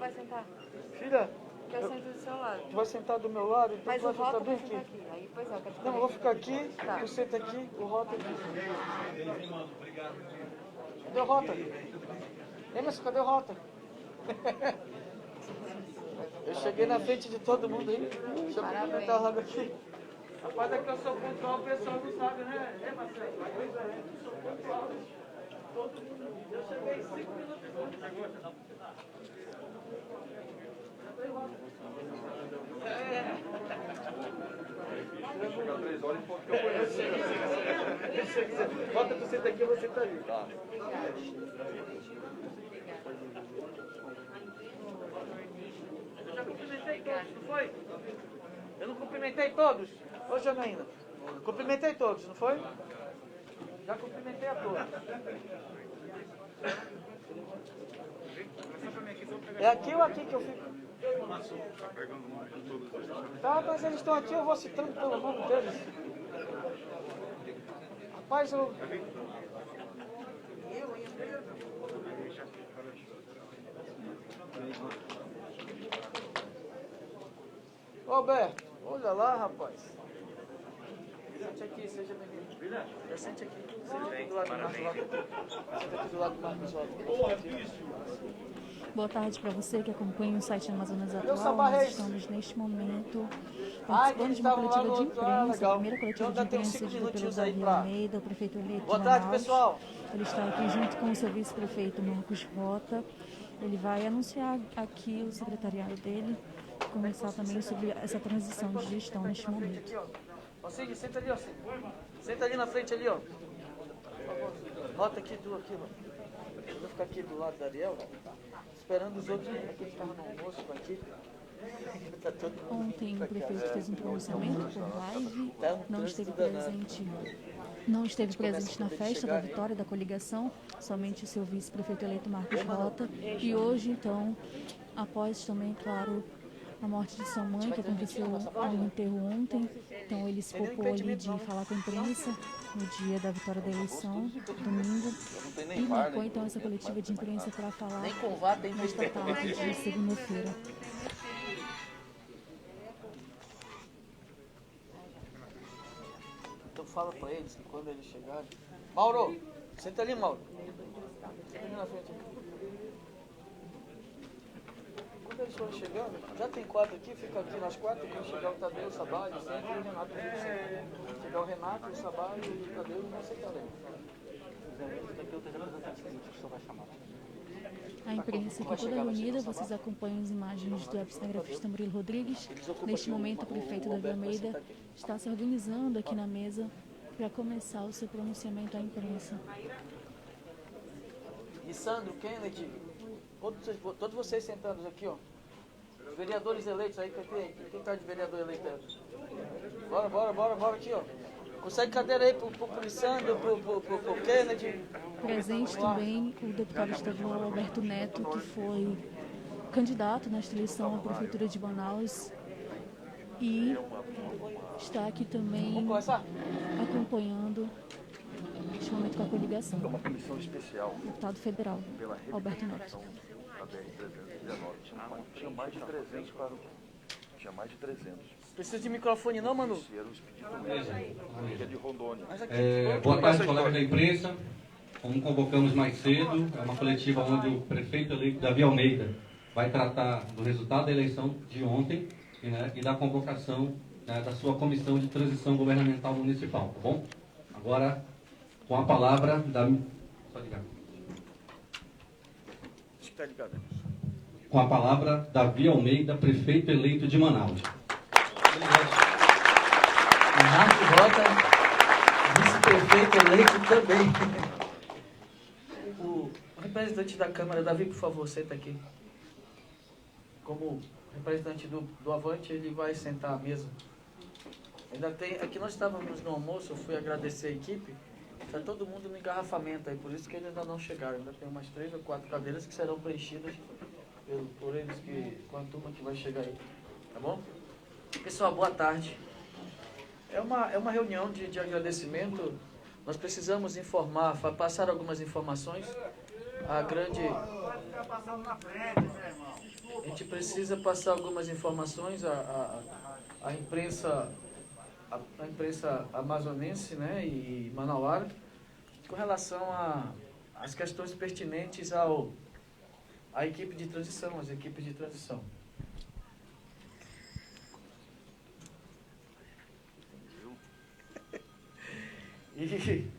vai sentar? Filha, Eu sento do seu lado. tu vai sentar do meu lado, então Mas tu o vai sentar Rota bem vai aqui. sentar aqui. Aí, pois é, eu quero te Não, eu vou ficar aqui, Tá. tu senta aqui, o Rota aqui. Cadê o Rota? Emerson, cadê o Rota? Eu cheguei na frente de todo mundo aí. Deixa eu cumprimentar logo aqui. Rapaz, é que eu sou pontual, o pessoal não sabe, né? É, Marcelo? Pois é, eu sou pontual. Todo mundo. Eu cheguei 5 minutos antes. Bota tu senta aqui, você tá ali. Tá. Eu já cumprimentei todos, não foi? Eu não cumprimentei todos? Ô, Janaína, cumprimentei todos, não foi? Já cumprimentei a todos. É aqui ou aqui que eu fico? Tá, mas eles estão aqui, eu vou citando pelo nome deles. Rapaz, eu... Ô, Alberto, olha lá, rapaz. Sente aqui, seja bem-vindo. Já sente aqui. Sente aqui do lado do Marcos Rota. Sente aqui do lado do Marcos Rota. Boa tarde para você que acompanha o site Amazonas Atual. Sabá Nós Reis. estamos neste momento Ai, participando eles de uma estavam lá coletiva de no outro. Ah, imprensa, a legal. primeira coletiva Então de ainda tem uns imprensa 5 pelo minutinhos aí Davi pra... Almeida, o prefeito eleito Boa de tarde, Manaus. pessoal. Ele está aqui junto com o seu vice-prefeito Marcos Rota. Ele vai anunciar aqui o secretariado dele, conversar também sobre essa transição de gestão neste momento. Ó, Cid, senta ali, ó, Cid. Senta ali na frente ali, ó. Rota aqui, tu aqui, ó. Eu vou ficar aqui do lado da Ariel, esperando os outros aqui que estavam no almoço aqui. Tá todo mundo Ontem pra o cá. prefeito fez um pronunciamento por live, Tá um não trânsito esteve danado. presente na festa da vitória da coligação, somente o seu vice-prefeito eleito Marcos Rota. E hoje, então, após também, claro, a morte de sua mãe, que aconteceu no enterro ontem, então ele se poupou ali de falar com a imprensa no dia da vitória da eleição, domingo, e marcou então essa coletiva de imprensa para falar Nem com VAR tem nesta tarde de segunda-feira. Então fala pra eles que quando eles chegarem... Mauro, senta ali, Mauro. Senta ali na frente. Quando eles forem chegando, já tem quatro aqui, fica aqui nas quatro. Quando chegar o Tadeu, o Sabá, e sempre o Renato. Chegar o Renato, o Sabá e o Tadeu, não sei qual A imprensa aqui toda reunida, vocês acompanham as imagens do cinegrafista Murilo Rodrigues. Neste momento, o prefeito Davi Almeida está se organizando aqui na mesa para começar o seu pronunciamento à imprensa. E Sandro, Kennedy, todos vocês sentados aqui, ó. Vereadores eleitos aí, quem tá de vereador eleito aí? Bora aqui, ó. Consegue cadeira aí pro Lissandro, pro Kennedy. Presente também o deputado estadual Alberto Neto, que foi candidato nesta eleição à Prefeitura de Manaus e está aqui também acompanhando neste momento com a coligação. Uma comissão especial. Deputado federal Alberto Neto. Da BR-319. Tinha mais de 300 para o... Tinha mais de 300. Precisa de microfone não, Manu? Esse era o expedito mesmo. Que é de Rondônia. Boa tarde, colegas da imprensa. Como convocamos mais cedo, é uma coletiva onde o prefeito eleito Davi Almeida vai tratar do resultado da eleição de ontem, né, e da convocação, né, da sua comissão de transição governamental municipal, tá bom? Agora, com a palavra da... Só ligar. Está ligado. Com a palavra, Davi Almeida, prefeito eleito de Manaus. Marcos Rota, vice-prefeito eleito também. O representante da Câmara, Davi, por favor, senta aqui. Como representante do Avante, ele vai sentar à mesa. Ainda tem, aqui nós estávamos no almoço, eu fui agradecer a equipe, está todo mundo no engarrafamento aí, por isso que eles ainda não chegaram. Ainda tem umas 3 ou 4 cadeiras que serão preenchidas por eles, com a turma que vai chegar aí. Tá bom? Pessoal, boa tarde. É uma reunião de agradecimento. Nós precisamos informar, passar algumas informações. a grande... A gente precisa passar algumas informações à imprensa, a imprensa amazonense, né, e manauara, com relação às questões pertinentes à equipe de transição, às equipes de transição. E a gente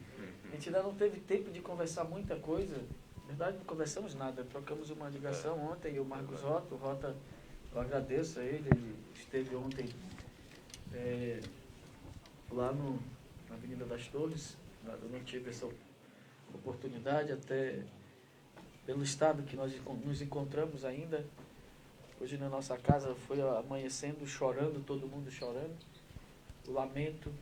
ainda não teve tempo de conversar muita coisa. Na verdade, não conversamos nada. Trocamos uma ligação ontem, e o Marcos Rota, eu agradeço a ele esteve ontem lá na Avenida das Torres. Eu não tive essa oportunidade, até pelo estado que nós nos encontramos ainda. Hoje na nossa casa foi amanhecendo, chorando, todo mundo chorando. O lamento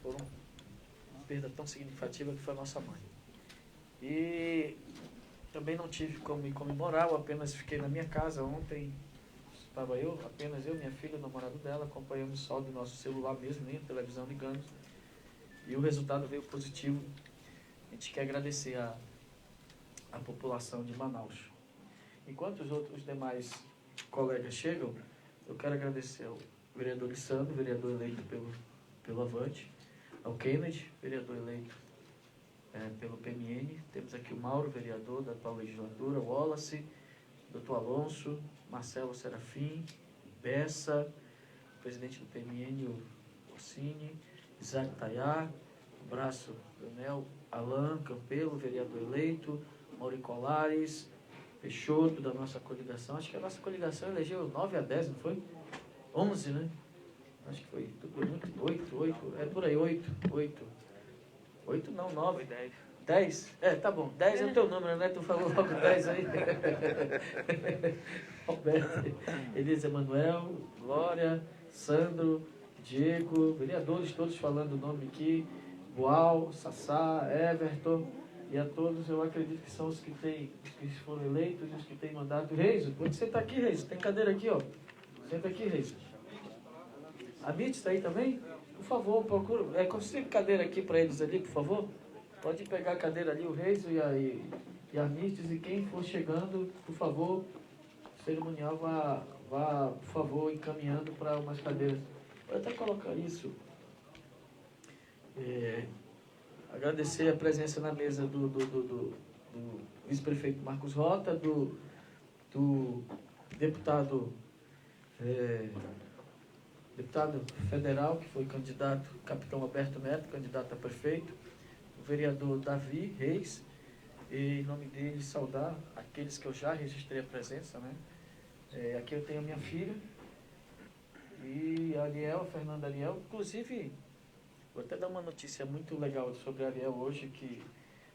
por uma perda tão significativa que foi a nossa mãe. E também não tive como me comemorar, eu apenas fiquei na minha casa ontem. Estava apenas eu, minha filha, o namorado dela, acompanhamos só do nosso celular mesmo, nem a televisão ligamos. E o resultado veio positivo. A gente quer agradecer a população de Manaus. Enquanto os demais colegas chegam, eu quero agradecer ao vereador Lissandro, vereador eleito pelo Avante, ao Kennedy, vereador eleito pelo PMN. Temos aqui o Mauro, vereador da atual legislatura, o Wallace, Dr. Alonso, Marcelo Serafim, Bessa, o presidente do PMN, o Orsini, Isaac Tayá, o braço Leonel, Alain Campelo, vereador eleito, Mauri Colares, Peixoto, da nossa coligação. Acho que a nossa coligação elegeu 9 a 10, não foi? 11, né? Acho que foi tudo muito. 8, é por aí, 8 não, 9. 10? Tá bom. 10 é o teu número, né? Tu falou logo 10 aí. Roberto, Elisa Emanuel, Glória, Sandro, Diego, vereadores todos falando o nome aqui, Boal, Sassá, Everton, e a todos eu acredito que são os que foram eleitos e os que têm mandato. Reiso, pode sentar aqui, Reiso. Tem cadeira aqui, ó. Senta aqui, Reiso. A Mitz está aí também? Por favor, procura. Consiga cadeira aqui para eles ali, por favor. Pode pegar a cadeira ali, o Reiso e a Mitz, e quem for chegando, por favor, o cerimonial vá, por favor, encaminhando para umas cadeiras. Vou até colocar isso. Agradecer a presença na mesa do vice-prefeito Marcos Rota, do deputado federal, que foi candidato, capitão Alberto Neto, candidato a prefeito, o vereador Davi Reis, e em nome dele saudar aqueles que eu já registrei a presença, né? Aqui eu tenho a minha filha, e a Fernanda Ariel, inclusive, vou até dar uma notícia muito legal sobre a Ariel hoje, que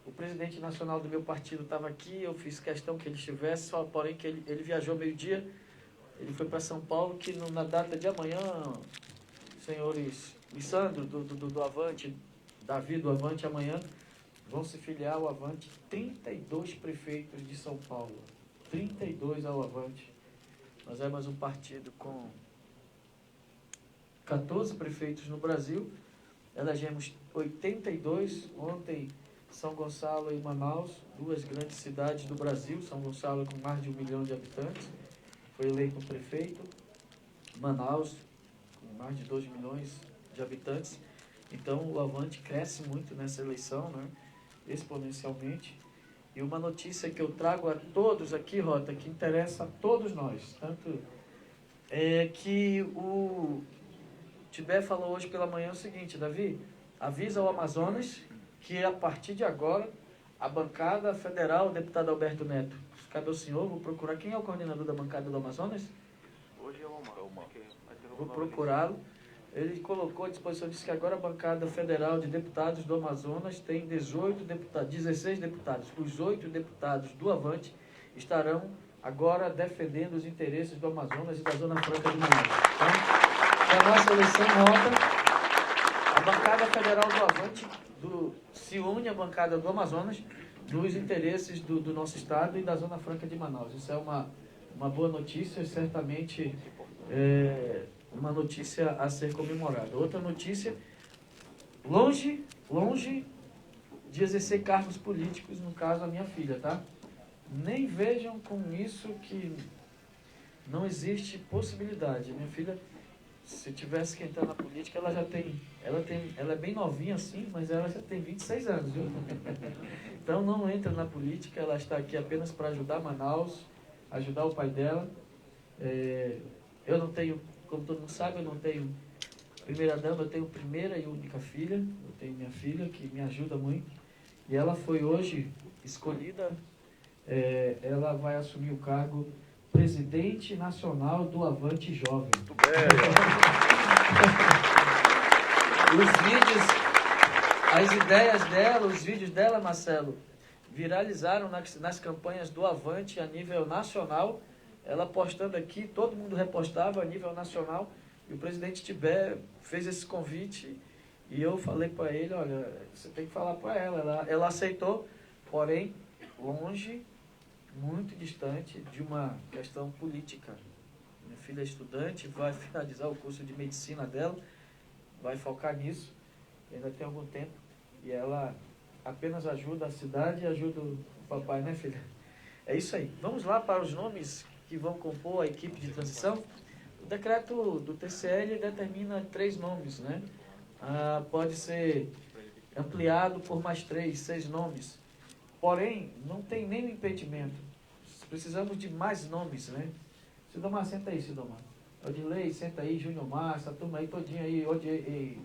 o presidente nacional do meu partido estava aqui, eu fiz questão que ele estivesse, só porém que ele viajou meio-dia, ele foi para São Paulo, que na data de amanhã, senhores Lissandro, do Avante, Davi do Avante, amanhã vão se filiar ao Avante 32 prefeitos de São Paulo, 32 ao Avante. Nós éramos um partido com 14 prefeitos no Brasil, elegemos 82, ontem São Gonçalo e Manaus, duas grandes cidades do Brasil, São Gonçalo com mais de 1 milhão de habitantes, foi eleito prefeito, Manaus com mais de 2 milhões de habitantes, então o Avante cresce muito nessa eleição, né, exponencialmente. E uma notícia que eu trago a todos aqui, Rota, que interessa a todos nós, tanto é que o Tibé falou hoje pela manhã o seguinte: Davi, avisa ao Amazonas que a partir de agora a bancada federal, o deputado Alberto Neto, cabe ao senhor, vou procurar quem é o coordenador da bancada do Amazonas? Hoje é o Omar. Vou procurá-lo. Ele colocou à disposição, disse que agora a bancada federal de deputados do Amazonas tem 16 deputados. Os 8 deputados do Avante estarão agora defendendo os interesses do Amazonas e da Zona Franca de Manaus. Então, a nossa eleição nota, a bancada federal do Avante se une à bancada do Amazonas dos interesses do nosso estado e da Zona Franca de Manaus. Isso é uma boa notícia, certamente uma notícia a ser comemorada. Outra notícia, longe de exercer cargos políticos, no caso a minha filha, tá? Nem vejam com isso que não existe possibilidade. Minha filha, se tivesse que entrar na política, ela é bem novinha assim, mas ela já tem 26 anos, viu? Então não entra na política, ela está aqui apenas para ajudar Manaus, ajudar o pai dela. Eu não tenho, como todo mundo sabe, eu não tenho primeira dama, eu tenho primeira e única filha, eu tenho minha filha que me ajuda muito, e ela foi hoje escolhida, ela vai assumir o cargo presidente nacional do Avante Jovem. Muito bem. Os vídeos, as ideias dela, os vídeos dela, Marcelo, viralizaram nas campanhas do Avante a nível nacional. Ela postando aqui, todo mundo repostava a nível nacional. E o presidente Tibé fez esse convite e eu falei para ele, olha, você tem que falar para ela. Ela aceitou, porém, longe, muito distante de uma questão política. Minha filha é estudante, vai finalizar o curso de medicina dela, vai focar nisso, ainda tem algum tempo, e ela apenas ajuda a cidade e ajuda o papai, né, filha? É isso aí. Vamos lá para os nomes que vão compor a equipe de transição. O decreto do TCL determina 3 nomes, né? Pode ser ampliado por mais 3, 6 nomes. Porém, não tem nenhum impedimento. Precisamos de mais nomes, né? Sidomar, senta aí, Sidomar. Odilei, senta aí, Júnior Massa, turma aí todinha aí, Rodinei.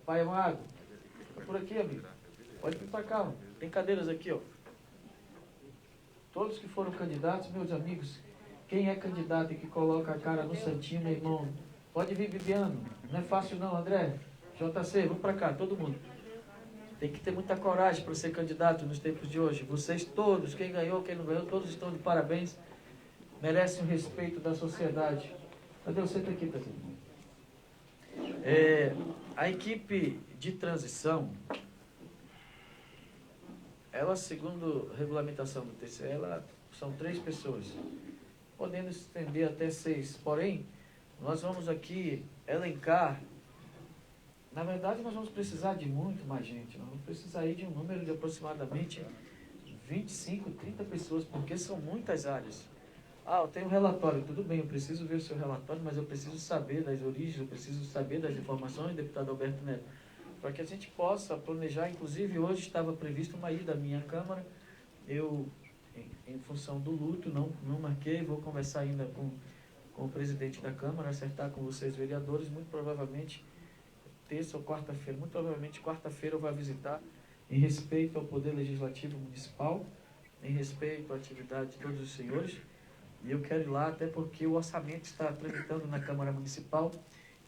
Pai amado, fica por aqui, amigo. Pode vir para cá, ó. Tem cadeiras aqui, ó. Todos que foram candidatos, meus amigos, quem é candidato e que coloca a cara no santinho, meu irmão, pode vir, Bibiano. Não é fácil não, André. JC, vamos para cá, todo mundo. Tem que ter muita coragem para ser candidato nos tempos de hoje. Vocês todos, quem ganhou, quem não ganhou, todos estão de parabéns. Merecem o respeito da sociedade. Cadê você? Senta aqui, Pedro. A equipe de transição, ela, segundo a regulamentação do TCE, são 3 pessoas, podendo se estender até 6. Porém, nós vamos aqui elencar. Na verdade, nós vamos precisar de muito mais gente. Nós vamos precisar aí de um número de aproximadamente 25, 30 pessoas, porque são muitas áreas. Eu tenho um relatório. Tudo bem, eu preciso ver o seu relatório, mas eu preciso saber das origens, eu preciso saber das informações, deputado Alberto Neto, para que a gente possa planejar. Inclusive, hoje estava previsto uma ida à minha Câmara. Eu, em função do luto, não marquei. Vou conversar ainda com o presidente da Câmara, acertar com vocês, vereadores, muito provavelmente terça ou quarta-feira, muito provavelmente quarta-feira eu vou visitar, em respeito ao Poder Legislativo Municipal, em respeito à atividade de todos os senhores, e eu quero ir lá até porque o orçamento está tramitando na Câmara Municipal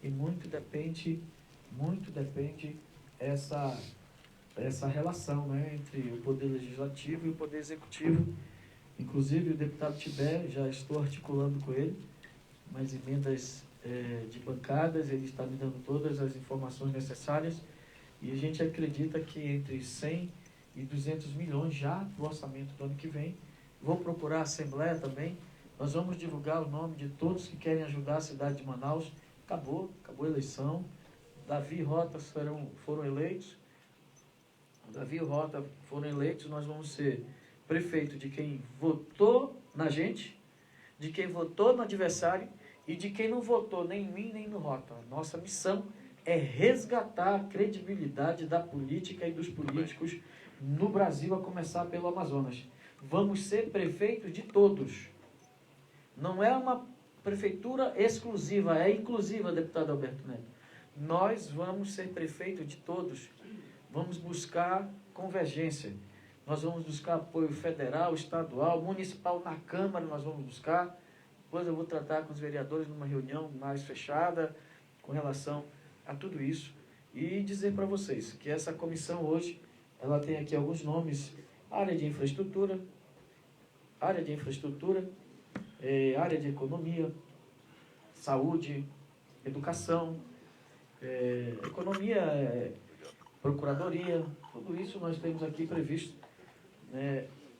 e muito depende essa relação, né, entre o Poder Legislativo e o Poder Executivo. Inclusive o deputado Tibé, já estou articulando com ele, umas emendas de bancadas, ele está me dando todas as informações necessárias e a gente acredita que entre 100 e 200 milhões já do orçamento do ano que vem. Vou procurar a Assembleia também, nós vamos divulgar o nome de todos que querem ajudar a cidade de Manaus. Acabou a eleição, Davi e Rota foram eleitos, nós vamos ser prefeito de quem votou na gente, de quem votou no adversário, e de quem não votou nem em mim, nem no Rota. Nossa missão é resgatar a credibilidade da política e dos políticos no Brasil, a começar pelo Amazonas. Vamos ser prefeitos de todos. Não é uma prefeitura exclusiva, é inclusiva, deputado Alberto Neto. Nós vamos ser prefeitos de todos. Vamos buscar convergência. Nós vamos buscar apoio federal, estadual, municipal, na Câmara nós vamos buscar. Depois eu vou tratar com os vereadores numa reunião mais fechada com relação a tudo isso e dizer para vocês que essa comissão hoje, ela tem aqui alguns nomes: área de infraestrutura, área de economia, saúde, educação, economia, procuradoria, tudo isso nós temos aqui previsto.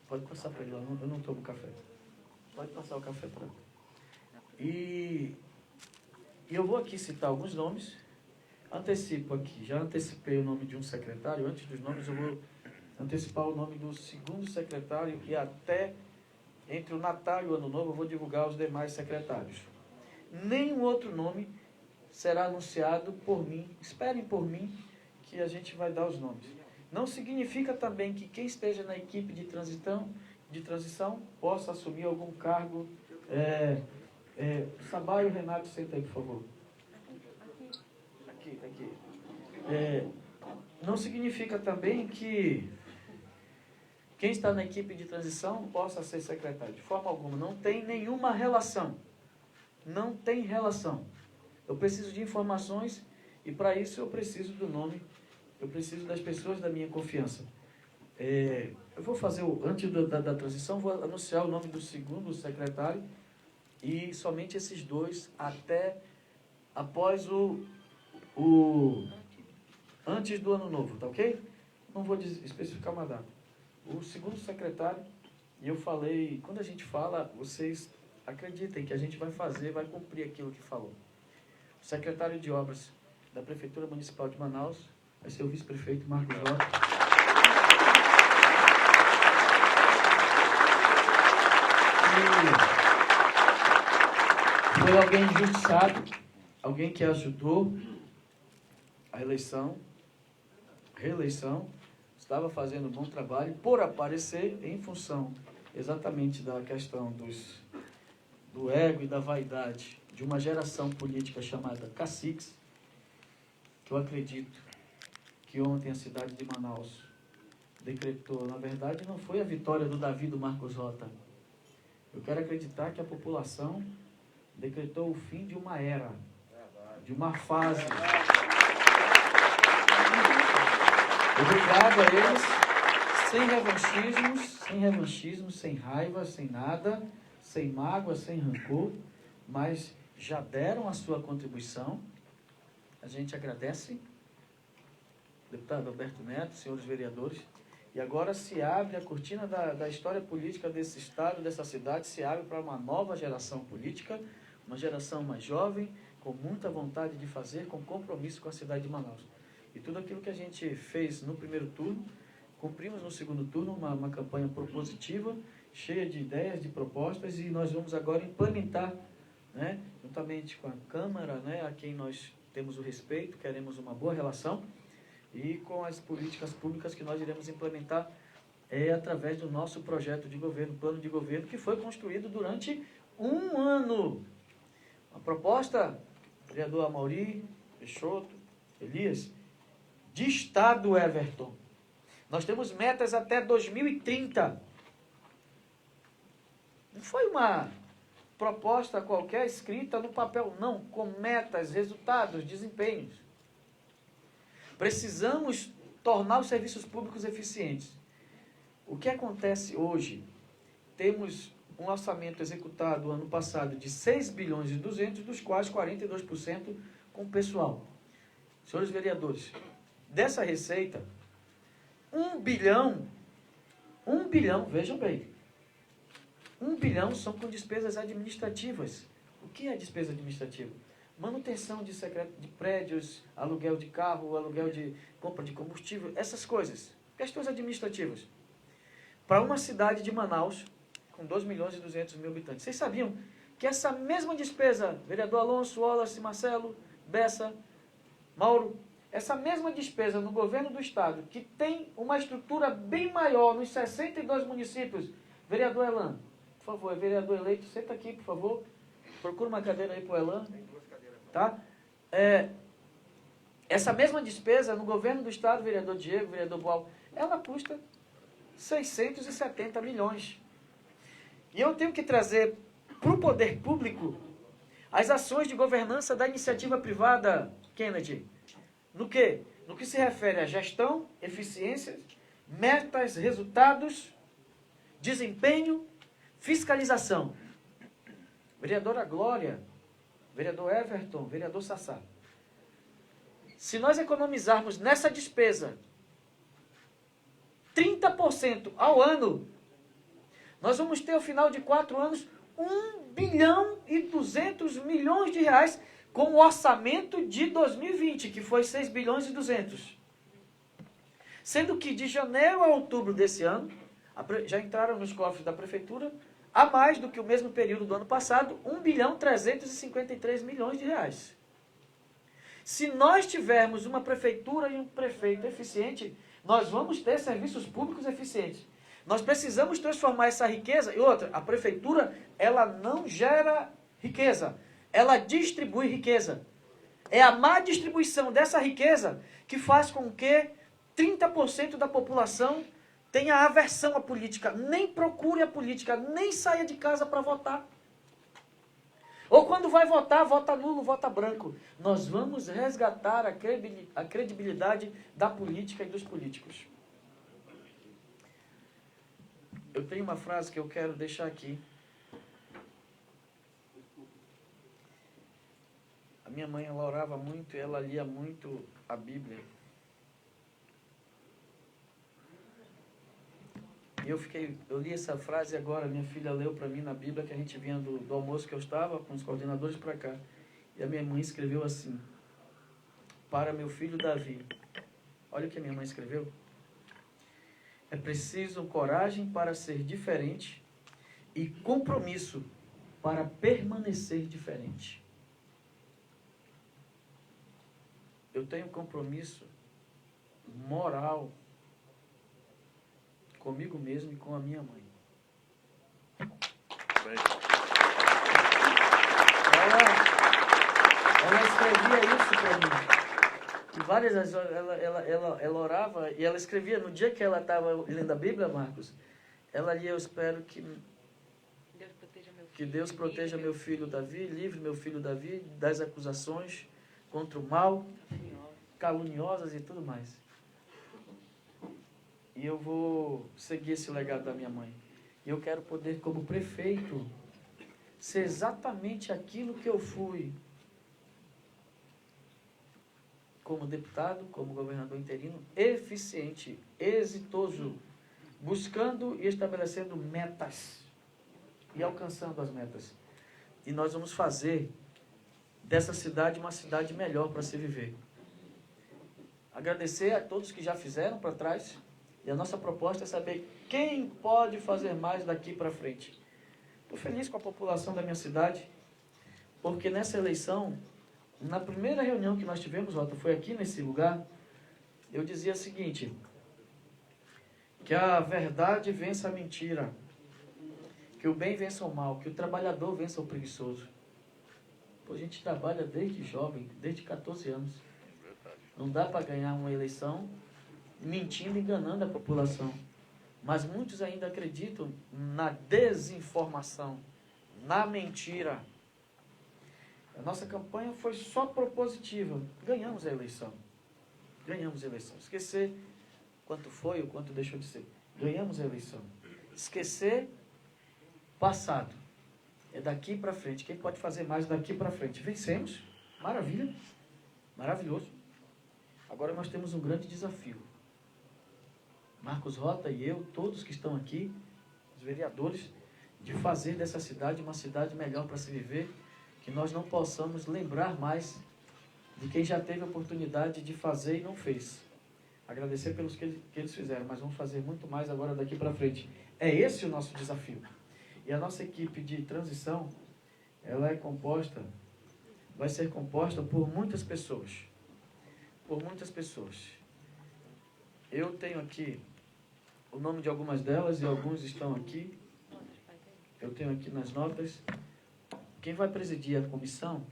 Pode passar para ele lá, eu não tomo café. Pode passar o café para ele. E eu vou aqui citar alguns nomes. Antecipo aqui, já antecipei o nome de um secretário. Antes dos nomes, eu vou antecipar o nome do segundo secretário e até entre o Natal e o Ano Novo eu vou divulgar os demais secretários. Nenhum outro nome será anunciado por mim. Esperem por mim que a gente vai dar os nomes. Não significa também que quem esteja na equipe de transição possa assumir algum cargo. Sabá e o Renato, senta aí, por favor. Aqui. Não significa também que quem está na equipe de transição possa ser secretário. De forma alguma. Não tem nenhuma relação. Não tem relação. Eu preciso de informações e para isso eu preciso do nome. Eu preciso das pessoas da minha confiança. Eu vou fazer, antes da transição, vou anunciar o nome do segundo secretário e somente esses dois até após antes do Ano Novo, tá ok? Não vou especificar uma data. O segundo secretário, e eu falei, quando a gente fala, vocês acreditem que a gente vai fazer, vai cumprir aquilo que falou. O secretário de Obras da Prefeitura Municipal de Manaus vai ser o vice-prefeito Marcos Jota. E foi alguém injustiçado, alguém que ajudou a reeleição, estava fazendo um bom trabalho por aparecer em função exatamente da questão do ego e da vaidade de uma geração política chamada caciques, que eu acredito que ontem a cidade de Manaus decretou, na verdade não foi a vitória do Davi do Marcos Jota. Eu quero acreditar que a população decretou o fim de uma era, de uma fase. Obrigado a eles, sem revanchismo, sem raiva, sem nada, sem mágoa, sem rancor, mas já deram a sua contribuição. A gente agradece, deputado Alberto Neto, senhores vereadores, e agora se abre a cortina da história política desse estado, dessa cidade, se abre para uma nova geração política, uma geração mais jovem, com muita vontade de fazer, com compromisso com a cidade de Manaus. E tudo aquilo que a gente fez no primeiro turno, cumprimos no segundo turno, uma campanha propositiva, cheia de ideias, de propostas, e nós vamos agora implementar, né, juntamente com a Câmara, né, a quem nós temos o respeito, queremos uma boa relação, e com as políticas públicas que nós iremos implementar através do nosso projeto de governo, plano de governo, que foi construído durante um ano. Uma proposta, vereador Amauri, Peixoto, Elias, de Estado, Everton. Nós temos metas até 2030. Não foi uma proposta qualquer escrita no papel, não, com metas, resultados, desempenhos. Precisamos tornar os serviços públicos eficientes. O que acontece hoje? Temos um orçamento executado ano passado de 6 bilhões e 200, dos quais 42% com pessoal. Senhores vereadores, dessa receita, 1 bilhão, vejam bem, 1 bilhão são com despesas administrativas. O que é despesa administrativa? Manutenção de prédios, aluguel de carro, aluguel de compra de combustível, essas coisas, questões administrativas. Para uma cidade de Manaus, com 2 milhões e 200 mil habitantes. Vocês sabiam que essa mesma despesa, vereador Alonso, Wallace, Marcelo, Bessa, Mauro, essa mesma despesa no governo do estado, que tem uma estrutura bem maior nos 62 municípios, vereador Elan, por favor, vereador eleito, senta aqui, por favor, procura uma cadeira aí para o Elan, tá? Essa mesma despesa no governo do estado, vereador Diego, vereador Boal, ela custa 670 milhões. E eu tenho que trazer para o poder público as ações de governança da iniciativa privada, Kennedy. No quê? No que se refere à gestão, eficiência, metas, resultados, desempenho, fiscalização. Vereadora Glória, vereador Everton, vereador Sassá. Se nós economizarmos nessa despesa 30% ao ano, nós vamos ter, ao final de 4 anos, 1 bilhão e 200 milhões de reais com o orçamento de 2020, que foi 6 bilhões e 200. Sendo que de janeiro a outubro desse ano, já entraram nos cofres da prefeitura, a mais do que o mesmo período do ano passado, 1 bilhão 353 milhões de reais. Se nós tivermos uma prefeitura e um prefeito eficiente, nós vamos ter serviços públicos eficientes. Nós precisamos transformar essa riqueza. E outra, a prefeitura, ela não gera riqueza, ela distribui riqueza. É a má distribuição dessa riqueza que faz com que 30% da população tenha aversão à política, nem procure a política, nem saia de casa para votar. Ou quando vai votar, vota nulo, vota branco. Nós vamos resgatar a credibilidade da política e dos políticos. Eu tenho uma frase que eu quero deixar aqui. A minha mãe, ela orava muito e ela lia muito a Bíblia. E eu li essa frase agora, minha filha leu para mim na Bíblia, que a gente vinha do almoço que eu estava, com os coordenadores para cá. E a minha mãe escreveu assim: para meu filho Davi. Olha o que a minha mãe escreveu. É preciso coragem para ser diferente e compromisso para permanecer diferente. Eu tenho compromisso moral comigo mesmo e com a minha mãe. Ela escrevia isso para mim. E várias vezes ela orava e ela escrevia, no dia que ela estava lendo a Bíblia, Marcos, ela lia: eu espero que Deus proteja meu filho Davi, livre meu filho Davi das acusações contra o mal, caluniosas e tudo mais. E eu vou seguir esse legado da minha mãe. E eu quero poder, como prefeito, ser exatamente aquilo que eu fui como deputado, como governador interino, eficiente, exitoso, buscando e estabelecendo metas e alcançando as metas. E nós vamos fazer dessa cidade uma cidade melhor para se viver. Agradecer a todos que já fizeram para trás. E a nossa proposta é saber quem pode fazer mais daqui para frente. Estou feliz com a população da minha cidade, porque nessa eleição, na primeira reunião que nós tivemos, Rota, foi aqui nesse lugar, eu dizia o seguinte: que a verdade vença a mentira, que o bem vença o mal, que o trabalhador vença o preguiçoso. Pô, a gente trabalha desde jovem, desde 14 anos. Não dá para ganhar uma eleição mentindo, enganando a população. Mas muitos ainda acreditam na desinformação, na mentira. A nossa campanha foi só propositiva. Ganhamos a eleição. Ganhamos a eleição. Esquecer quanto foi ou quanto deixou de ser. Ganhamos a eleição. Esquecer passado. É daqui para frente. Quem pode fazer mais daqui para frente? Vencemos. Maravilha. Maravilhoso. Agora nós temos um grande desafio. Marcos Rota e eu, todos que estão aqui, os vereadores, de fazer dessa cidade uma cidade melhor para se viver, que nós não possamos lembrar mais de quem já teve a oportunidade de fazer e não fez. Agradecer pelos que eles fizeram, mas vamos fazer muito mais agora daqui para frente. É esse o nosso desafio. E a nossa equipe de transição, ela vai ser composta por muitas pessoas. Por muitas pessoas. Eu tenho aqui o nome de algumas delas e alguns estão aqui. Eu tenho aqui nas notas. Quem vai presidir a comissão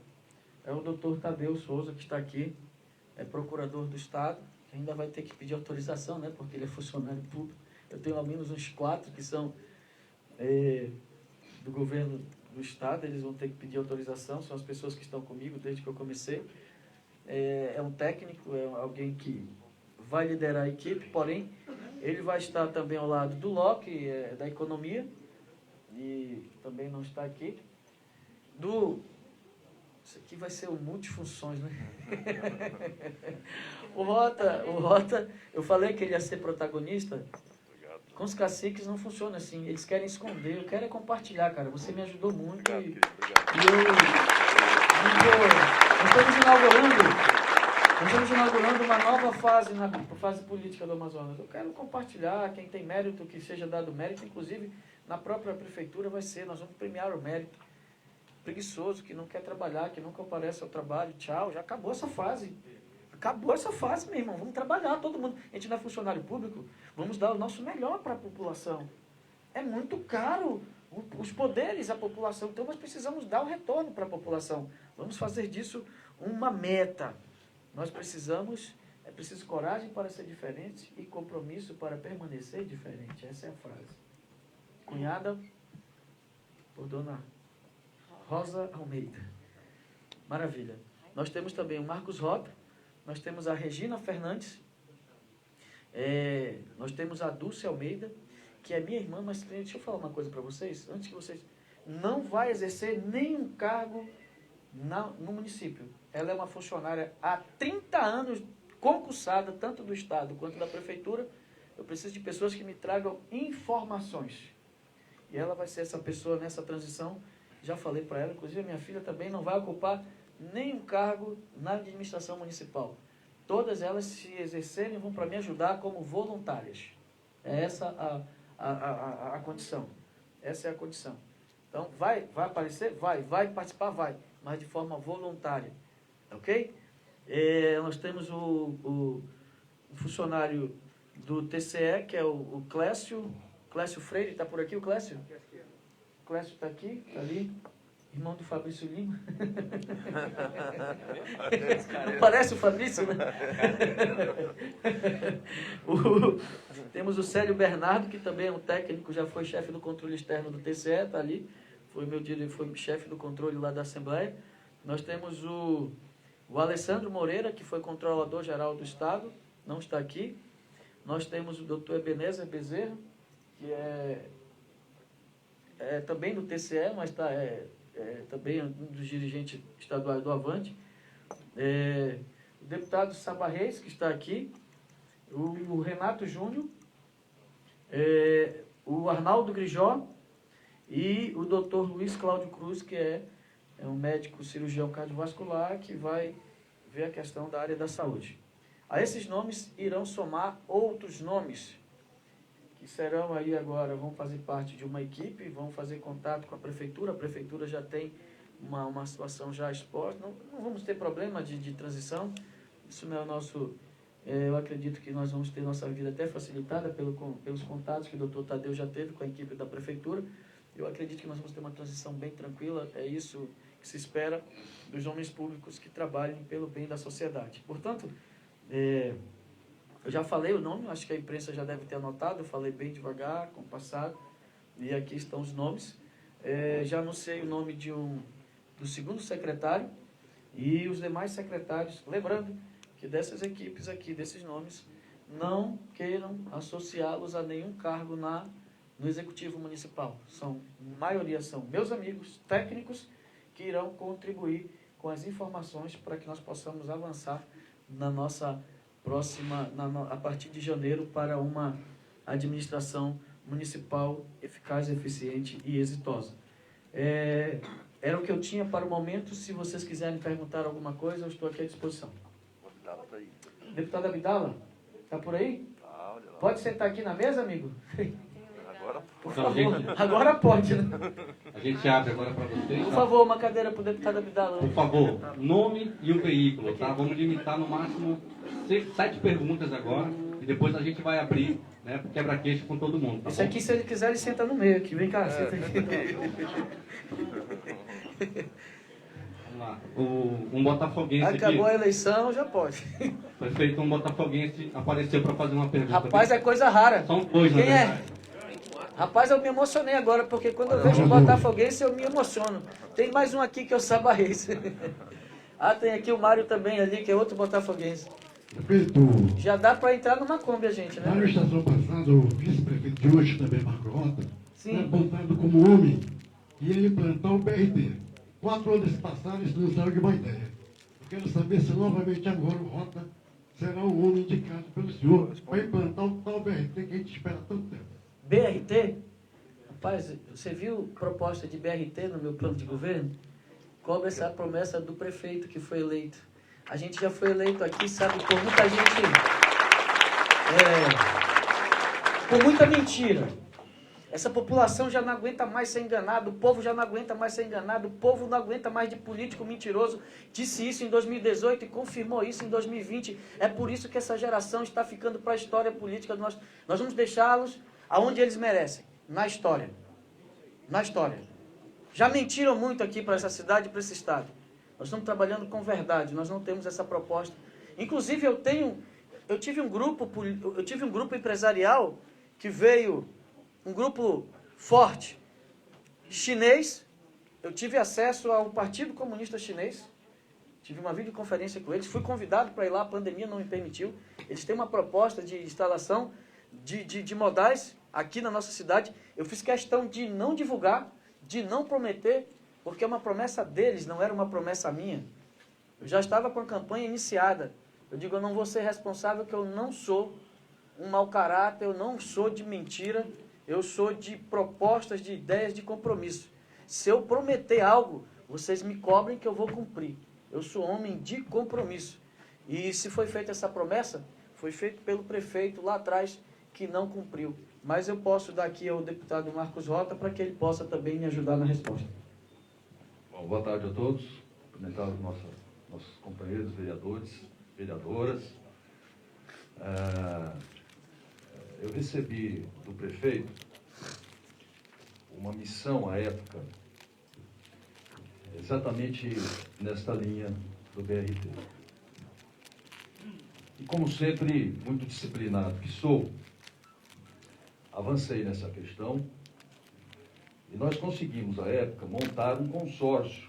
é o Dr. Tadeu Souza, que está aqui, é procurador do Estado, que ainda vai ter que pedir autorização, né, porque ele é funcionário público. Eu tenho ao menos uns 4 que são do governo do Estado, eles vão ter que pedir autorização, são as pessoas que estão comigo desde que eu comecei. É um técnico, é alguém que vai liderar a equipe, porém, ele vai estar também ao lado do Ló, que é da economia, e também não está aqui. Isso aqui vai ser o multifunções, né? O Rota, eu falei que ele ia ser protagonista. Com os caciques não funciona assim, eles querem esconder, eu quero é compartilhar, cara. Você me ajudou muito e eu Nós estamos inaugurando uma nova fase na fase política do Amazonas. Eu quero compartilhar, quem tem mérito, que seja dado mérito, inclusive na própria prefeitura vai ser, nós vamos premiar o mérito. Preguiçoso, que não quer trabalhar, que nunca aparece ao trabalho, tchau, já acabou essa fase. Acabou essa fase, meu irmão, vamos trabalhar, todo mundo. A gente não é funcionário público, vamos dar o nosso melhor para a população. É muito caro os poderes à população, então nós precisamos dar o retorno para a população. Vamos fazer disso uma meta. Nós precisamos, é preciso coragem para ser diferente e compromisso para permanecer diferente. Essa é a frase. Cunhada por Dona Rosa Almeida. Maravilha. Nós temos também o Marcos Rota, nós temos a Regina Fernandes, nós temos a Dulce Almeida, que é minha irmã, mas deixa eu falar uma coisa para vocês, antes que vocês... Não vai exercer nenhum cargo no município. Ela é uma funcionária há 30 anos, concursada, tanto do Estado quanto da Prefeitura. Eu preciso de pessoas que me tragam informações. E ela vai ser essa pessoa nessa transição. Já falei para ela, inclusive a minha filha também não vai ocupar nenhum cargo na administração municipal. Todas elas, se exercerem, vão para me ajudar como voluntárias. É essa a condição. Essa é a condição. Então, vai aparecer? Vai participar? Vai. Mas de forma voluntária. Ok? Nós temos o funcionário do TCE, que é o Clécio Freire. Está por aqui o Clécio? O Clécio está aqui, está ali. Irmão do Fabrício Lima. Parece o Fabrício, né? Temos o Célio Bernardo, que também é um técnico, já foi chefe do controle externo do TCE, está ali. Foi chefe do controle lá da Assembleia. Nós temos o Alessandro Moreira, que foi controlador-geral do Estado, não está aqui. Nós temos o Dr. Ebenezer Bezerra, que é também do TCE, mas também um dos dirigentes estaduais do Avante. O deputado Saba Reis, que está aqui. O Renato Júnior. O Arnaldo Grijó. E o Dr. Luiz Cláudio Cruz, que é um médico cirurgião cardiovascular, que vai ver a questão da área da saúde. A esses nomes irão somar outros nomes, que serão aí agora, vão fazer parte de uma equipe, vão fazer contato com a prefeitura já tem uma situação já exposta, não vamos ter problema de transição, isso não é o nosso, eu acredito que nós vamos ter nossa vida até facilitada pelos contatos que o doutor Tadeu já teve com a equipe da prefeitura. Eu acredito que nós vamos ter uma transição bem tranquila, é isso que se espera dos homens públicos que trabalhem pelo bem da sociedade. Portanto, eu já falei o nome, acho que a imprensa já deve ter anotado, eu falei bem devagar, compassado, e aqui estão os nomes. Já anunciei o nome do segundo secretário e os demais secretários, lembrando que dessas equipes aqui, desses nomes, não queiram associá-los a nenhum cargo no Executivo Municipal. A maioria são meus amigos técnicos que irão contribuir com as informações para que nós possamos avançar na nossa próxima, a partir de janeiro, para uma administração municipal eficaz, eficiente e exitosa. Era o que eu tinha para o momento. Se vocês quiserem perguntar alguma coisa, eu estou aqui à disposição. O Abdala está aí. Deputado Abdala, está por aí? Ah, olha lá. Pode sentar aqui na mesa, amigo? Agora Por Então, favor. gente, Agora pode, né? a gente abre agora para vocês. Por Tá? favor, uma cadeira para o deputado Abdala. Por favor, nome e o veículo, tá? Vamos limitar no máximo 7 perguntas agora e depois a gente vai abrir, né, para quebra-queixo com todo mundo, tá Esse bom? aqui, se ele quiser, ele senta no meio aqui. Vem cá, senta aqui. Vamos lá. Um botafoguense Acabou a aqui. eleição, já pode. Prefeito, um botafoguense apareceu para fazer uma pergunta. Rapaz, é coisa rara. São dois, na Quem é? verdade. Rapaz, eu me emocionei agora, porque quando eu vejo o botafoguense, eu me emociono. Tem mais um aqui que é o Saba Reis. Tem aqui o Mário também ali, que é outro botafoguense. Prefeito, Já dá para entrar numa Kombi, a gente, na né? estação passada, o vice-prefeito de hoje, também Marco Rota, foi Sim. apontado como homem e ele implantar o BRT. 4 anos passaram, isso não saiu de uma ideia. Eu quero saber se novamente agora o Rota será o homem indicado pelo senhor para implantar o tal BRT que a gente espera há tanto tempo. BRT? Rapaz, você viu proposta de BRT no meu plano de governo? cobra essa promessa do prefeito que foi eleito. A gente já foi eleito aqui, sabe, por muita gente, por muita mentira. Essa população já não aguenta mais ser enganada, o povo já não aguenta mais ser enganado, o povo não aguenta mais de político mentiroso. Disse isso em 2018 e confirmou isso em 2020. É por isso que essa geração está ficando para a história política. Nós vamos deixá-los aonde eles merecem, na história. Na história. Já mentiram muito aqui para essa cidade e para esse estado. Nós estamos trabalhando com verdade, nós não temos essa proposta. Inclusive eu tive um grupo empresarial que veio, um grupo forte, chinês. Eu tive acesso ao Partido Comunista Chinês, tive uma videoconferência com eles, fui convidado para ir lá, a pandemia não me permitiu. Eles têm uma proposta de instalação de modais aqui na nossa cidade. Eu fiz questão de não divulgar, de não prometer, porque é uma promessa deles, não era uma promessa minha. Eu já estava com a campanha iniciada. Eu digo, eu não vou ser responsável, que eu não sou um mau caráter, eu não sou de mentira, eu sou de propostas, de ideias, de compromisso. Se eu prometer algo, vocês me cobrem que eu vou cumprir. Eu sou homem de compromisso. E se foi feita essa promessa, foi feito pelo prefeito lá atrás, que não cumpriu. Mas eu posso dar aqui ao deputado Marcos Rota para que ele possa também me ajudar na resposta. Bom, boa tarde a todos. Cumprimentar os nossos companheiros, vereadores, vereadoras. Eu recebi do prefeito uma missão à época, exatamente nesta linha do BRT. E como sempre, muito disciplinado que sou, avancei nessa questão e nós conseguimos, à época, montar um consórcio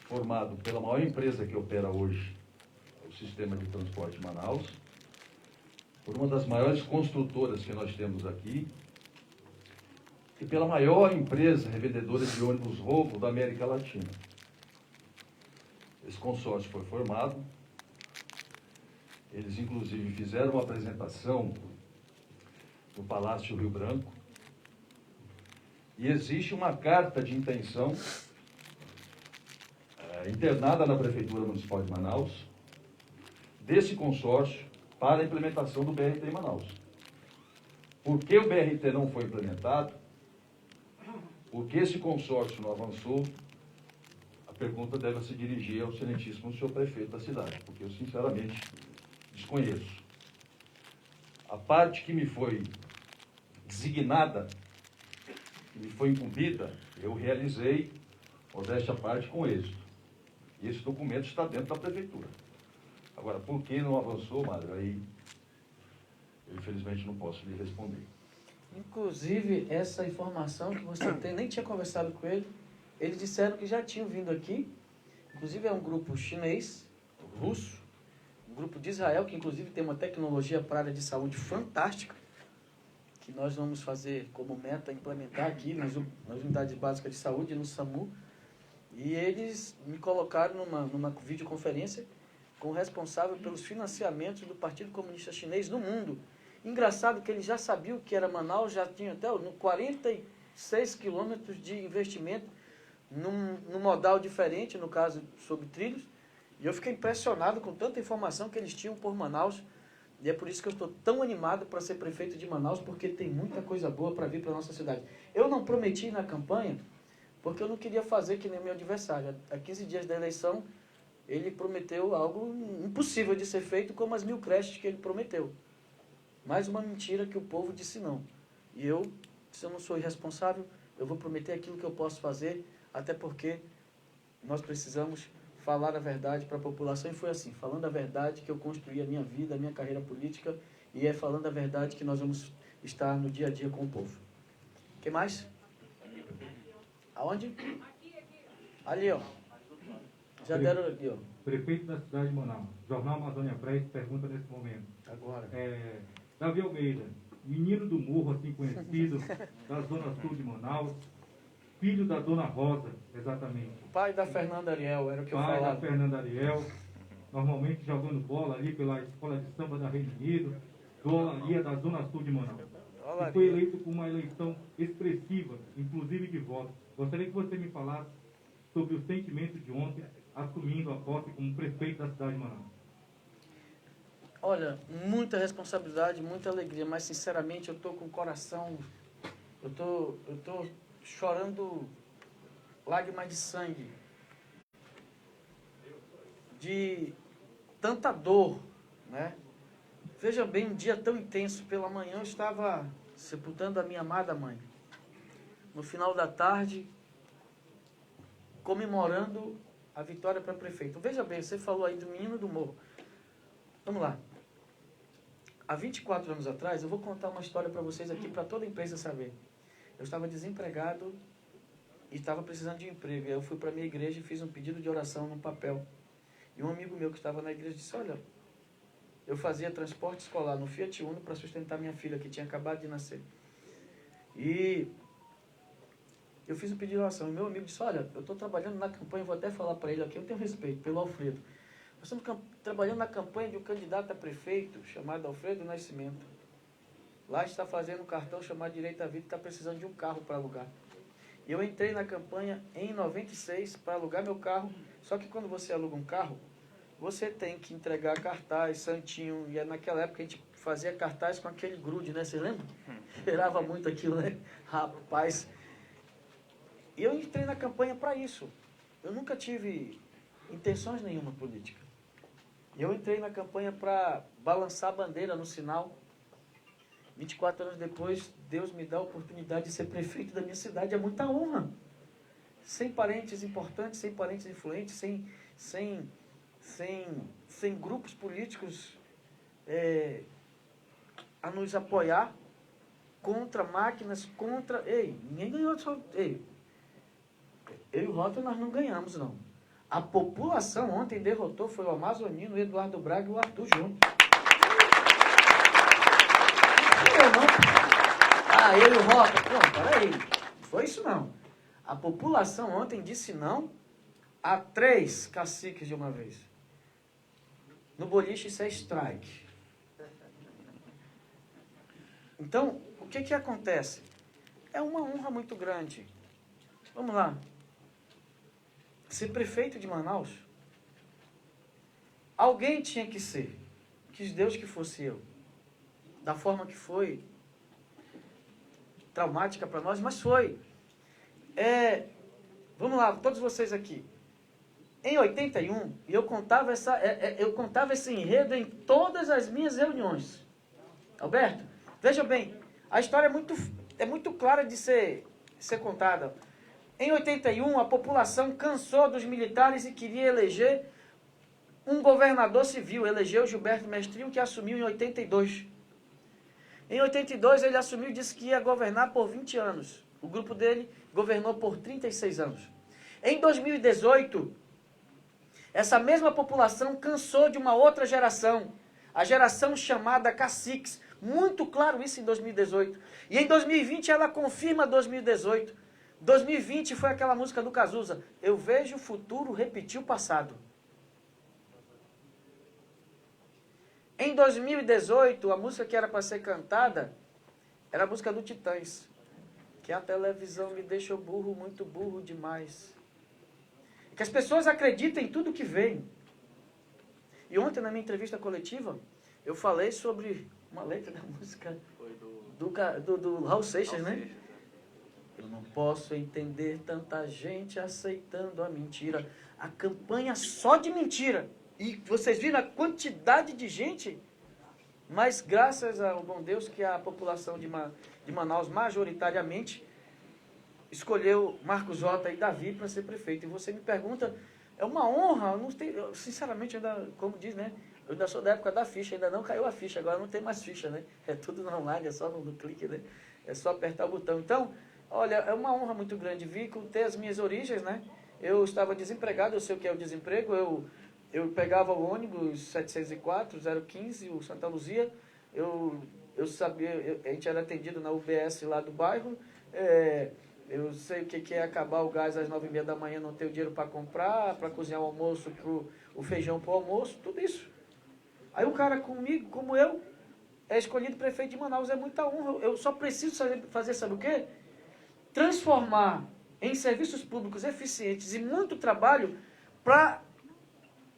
formado pela maior empresa que opera hoje o sistema de transporte de Manaus, por uma das maiores construtoras que nós temos aqui e pela maior empresa revendedora de ônibus Volvo da América Latina. Esse consórcio foi formado, eles inclusive fizeram uma apresentação no Palácio Rio Branco e existe uma carta de intenção internada na Prefeitura Municipal de Manaus desse consórcio para a implementação do BRT em Manaus. Por que o BRT não foi implementado? Por que esse consórcio não avançou? A pergunta deve se dirigir ao excelentíssimo senhor prefeito da cidade, porque eu sinceramente desconheço. A parte que me foi designada, que me foi incumbida, eu realizei, modéstia à parte, com êxito. E esse documento está dentro da prefeitura. Agora, por que não avançou, Mário? Aí, eu infelizmente não posso lhe responder. Inclusive, essa informação que você tem, nem tinha conversado com ele, eles disseram que já tinham vindo aqui, inclusive é um grupo chinês, russo, um grupo de Israel, que inclusive tem uma tecnologia para a área de saúde fantástica, que nós vamos fazer como meta implementar aqui nas unidades básicas de saúde, no SAMU, e eles me colocaram numa videoconferência com o responsável pelos financiamentos do Partido Comunista Chinês no mundo. Engraçado que eles já sabiam que era Manaus, já tinha até 46 quilômetros de investimento num modal diferente, no caso sobre trilhos, e eu fiquei impressionado com tanta informação que eles tinham por Manaus, e é por isso que eu estou tão animado para ser prefeito de Manaus, porque tem muita coisa boa para vir para a nossa cidade. Eu não prometi na campanha, porque eu não queria fazer que nem meu adversário. Há 15 dias da eleição, ele prometeu algo impossível de ser feito, como as 1000 creches que ele prometeu. Mais uma mentira que o povo disse não. E eu, se eu não sou irresponsável, eu vou prometer aquilo que eu posso fazer, até porque nós precisamos falar a verdade para a população. E foi assim, falando a verdade que eu construí a minha vida, a minha carreira política, e é falando a verdade que nós vamos estar no dia a dia com o povo. O que mais? Aonde? Ali, ó. Já deram ali, ó. Prefeito da cidade de Manaus, Jornal Amazônia Press, pergunta nesse momento. Agora. Davi Almeida, menino do morro, assim conhecido, da zona sul de Manaus, filho da dona Rosa, exatamente. Pai da Fernanda Ariel, era o que eu falava. Pai da Fernanda Ariel, normalmente jogando bola ali pela escola de samba da Reino Unido, ali da zona sul de Manaus. E foi eleito com uma eleição expressiva, inclusive de votos. Gostaria que você me falasse sobre o sentimento de ontem, assumindo a posse como prefeito da cidade de Manaus? Olha, muita responsabilidade, muita alegria, mas sinceramente eu estou com o coração, eu tô chorando lágrimas de sangue, de tanta dor, né? Veja bem, um dia tão intenso, pela manhã eu estava sepultando a minha amada mãe. No final da tarde, comemorando a vitória para prefeito. Veja bem, você falou aí do menino do morro. Vamos lá. Há 24 anos atrás, eu vou contar uma história para vocês aqui, para toda a imprensa saber. Eu estava desempregado e estava precisando de emprego. E aí eu fui para a minha igreja e fiz um pedido de oração num papel. E um amigo meu que estava na igreja disse, olha, eu fazia transporte escolar no Fiat Uno para sustentar minha filha, que tinha acabado de nascer. E eu fiz um pedido de oração. E meu amigo disse, olha, eu estou trabalhando na campanha, vou até falar para ele aqui, eu tenho respeito pelo Alfredo. Nós estamos trabalhando na campanha de um candidato a prefeito, chamado Alfredo Nascimento. Lá está fazendo um cartão chamado Direito à Vida, está precisando de um carro para alugar. E eu entrei na campanha em 96 para alugar meu carro, só que quando você aluga um carro, você tem que entregar cartaz, santinho, e naquela época a gente fazia cartaz com aquele grude, né? Você lembra? Esperava muito aquilo, né? Rapaz. E eu entrei na campanha para isso. Eu nunca tive intenções nenhuma política. Eu entrei na campanha para balançar a bandeira no sinal. 24 anos depois, Deus me dá a oportunidade de ser prefeito da minha cidade. É muita honra. Sem parentes importantes, sem parentes influentes, sem grupos políticos a nos apoiar contra máquinas, contra... Ei, ninguém ganhou só... Ei, eu e o Rota nós não ganhamos, não. A população ontem derrotou, foi o Amazonino, o Eduardo Braga e o Arthur juntos. Eu não. Ah, eu e o Rota. Não, peraí. Não foi isso, não. A população ontem disse não a 3 caciques de uma vez. No boliche isso é strike. Então, o que acontece? É uma honra muito grande. Vamos lá. Ser prefeito de Manaus, alguém tinha que ser. Quis Deus que fosse eu. Da forma que foi. Traumática para nós, mas foi. Vamos lá, todos vocês aqui. Em 81, eu contava esse enredo em todas as minhas reuniões. Alberto, veja bem, a história é muito clara de ser contada. Em 81, a população cansou dos militares e queria eleger um governador civil. Elegeu Gilberto Mestrinho, que assumiu em 82. Em 82, ele assumiu e disse que ia governar por 20 anos. O grupo dele governou por 36 anos. Em 2018, essa mesma população cansou de uma outra geração, a geração chamada caciques. Muito claro isso em 2018. E em 2020 ela confirma 2018. 2020 foi aquela música do Cazuza. Eu vejo o futuro repetir o passado. Em 2018, a música que era para ser cantada era a música do Titãs. Que a televisão me deixou burro, muito burro demais. Que as pessoas acreditam em tudo que veem. E ontem, na minha entrevista coletiva, eu falei sobre uma letra da música do Raul Seixas, né? Eu não posso entender tanta gente aceitando a mentira. A campanha só de mentira. E vocês viram a quantidade de gente? Mas graças ao bom Deus que a população de Manaus, majoritariamente, escolheu Marcos Jota e Davi para ser prefeito. E você me pergunta, é uma honra, sinceramente, como diz, né? Eu ainda sou da época da ficha, ainda não caiu a ficha, agora não tem mais ficha, né? É tudo no online, é só no clique, né? É só apertar o botão. Então, olha, é uma honra muito grande vir ter as minhas origens, né? Eu estava desempregado, eu sei o que é o desemprego, eu pegava o ônibus 704, 015, o Santa Luzia, eu sabia, a gente era atendido na UBS lá do bairro, eu sei o que é acabar o gás às 9h30 da manhã, não ter o dinheiro para comprar, para cozinhar o almoço, o feijão para o almoço, tudo isso. Aí o cara comigo, como eu, é escolhido prefeito de Manaus, é muita honra. Eu só preciso fazer, sabe o quê? Transformar em serviços públicos eficientes e muito trabalho para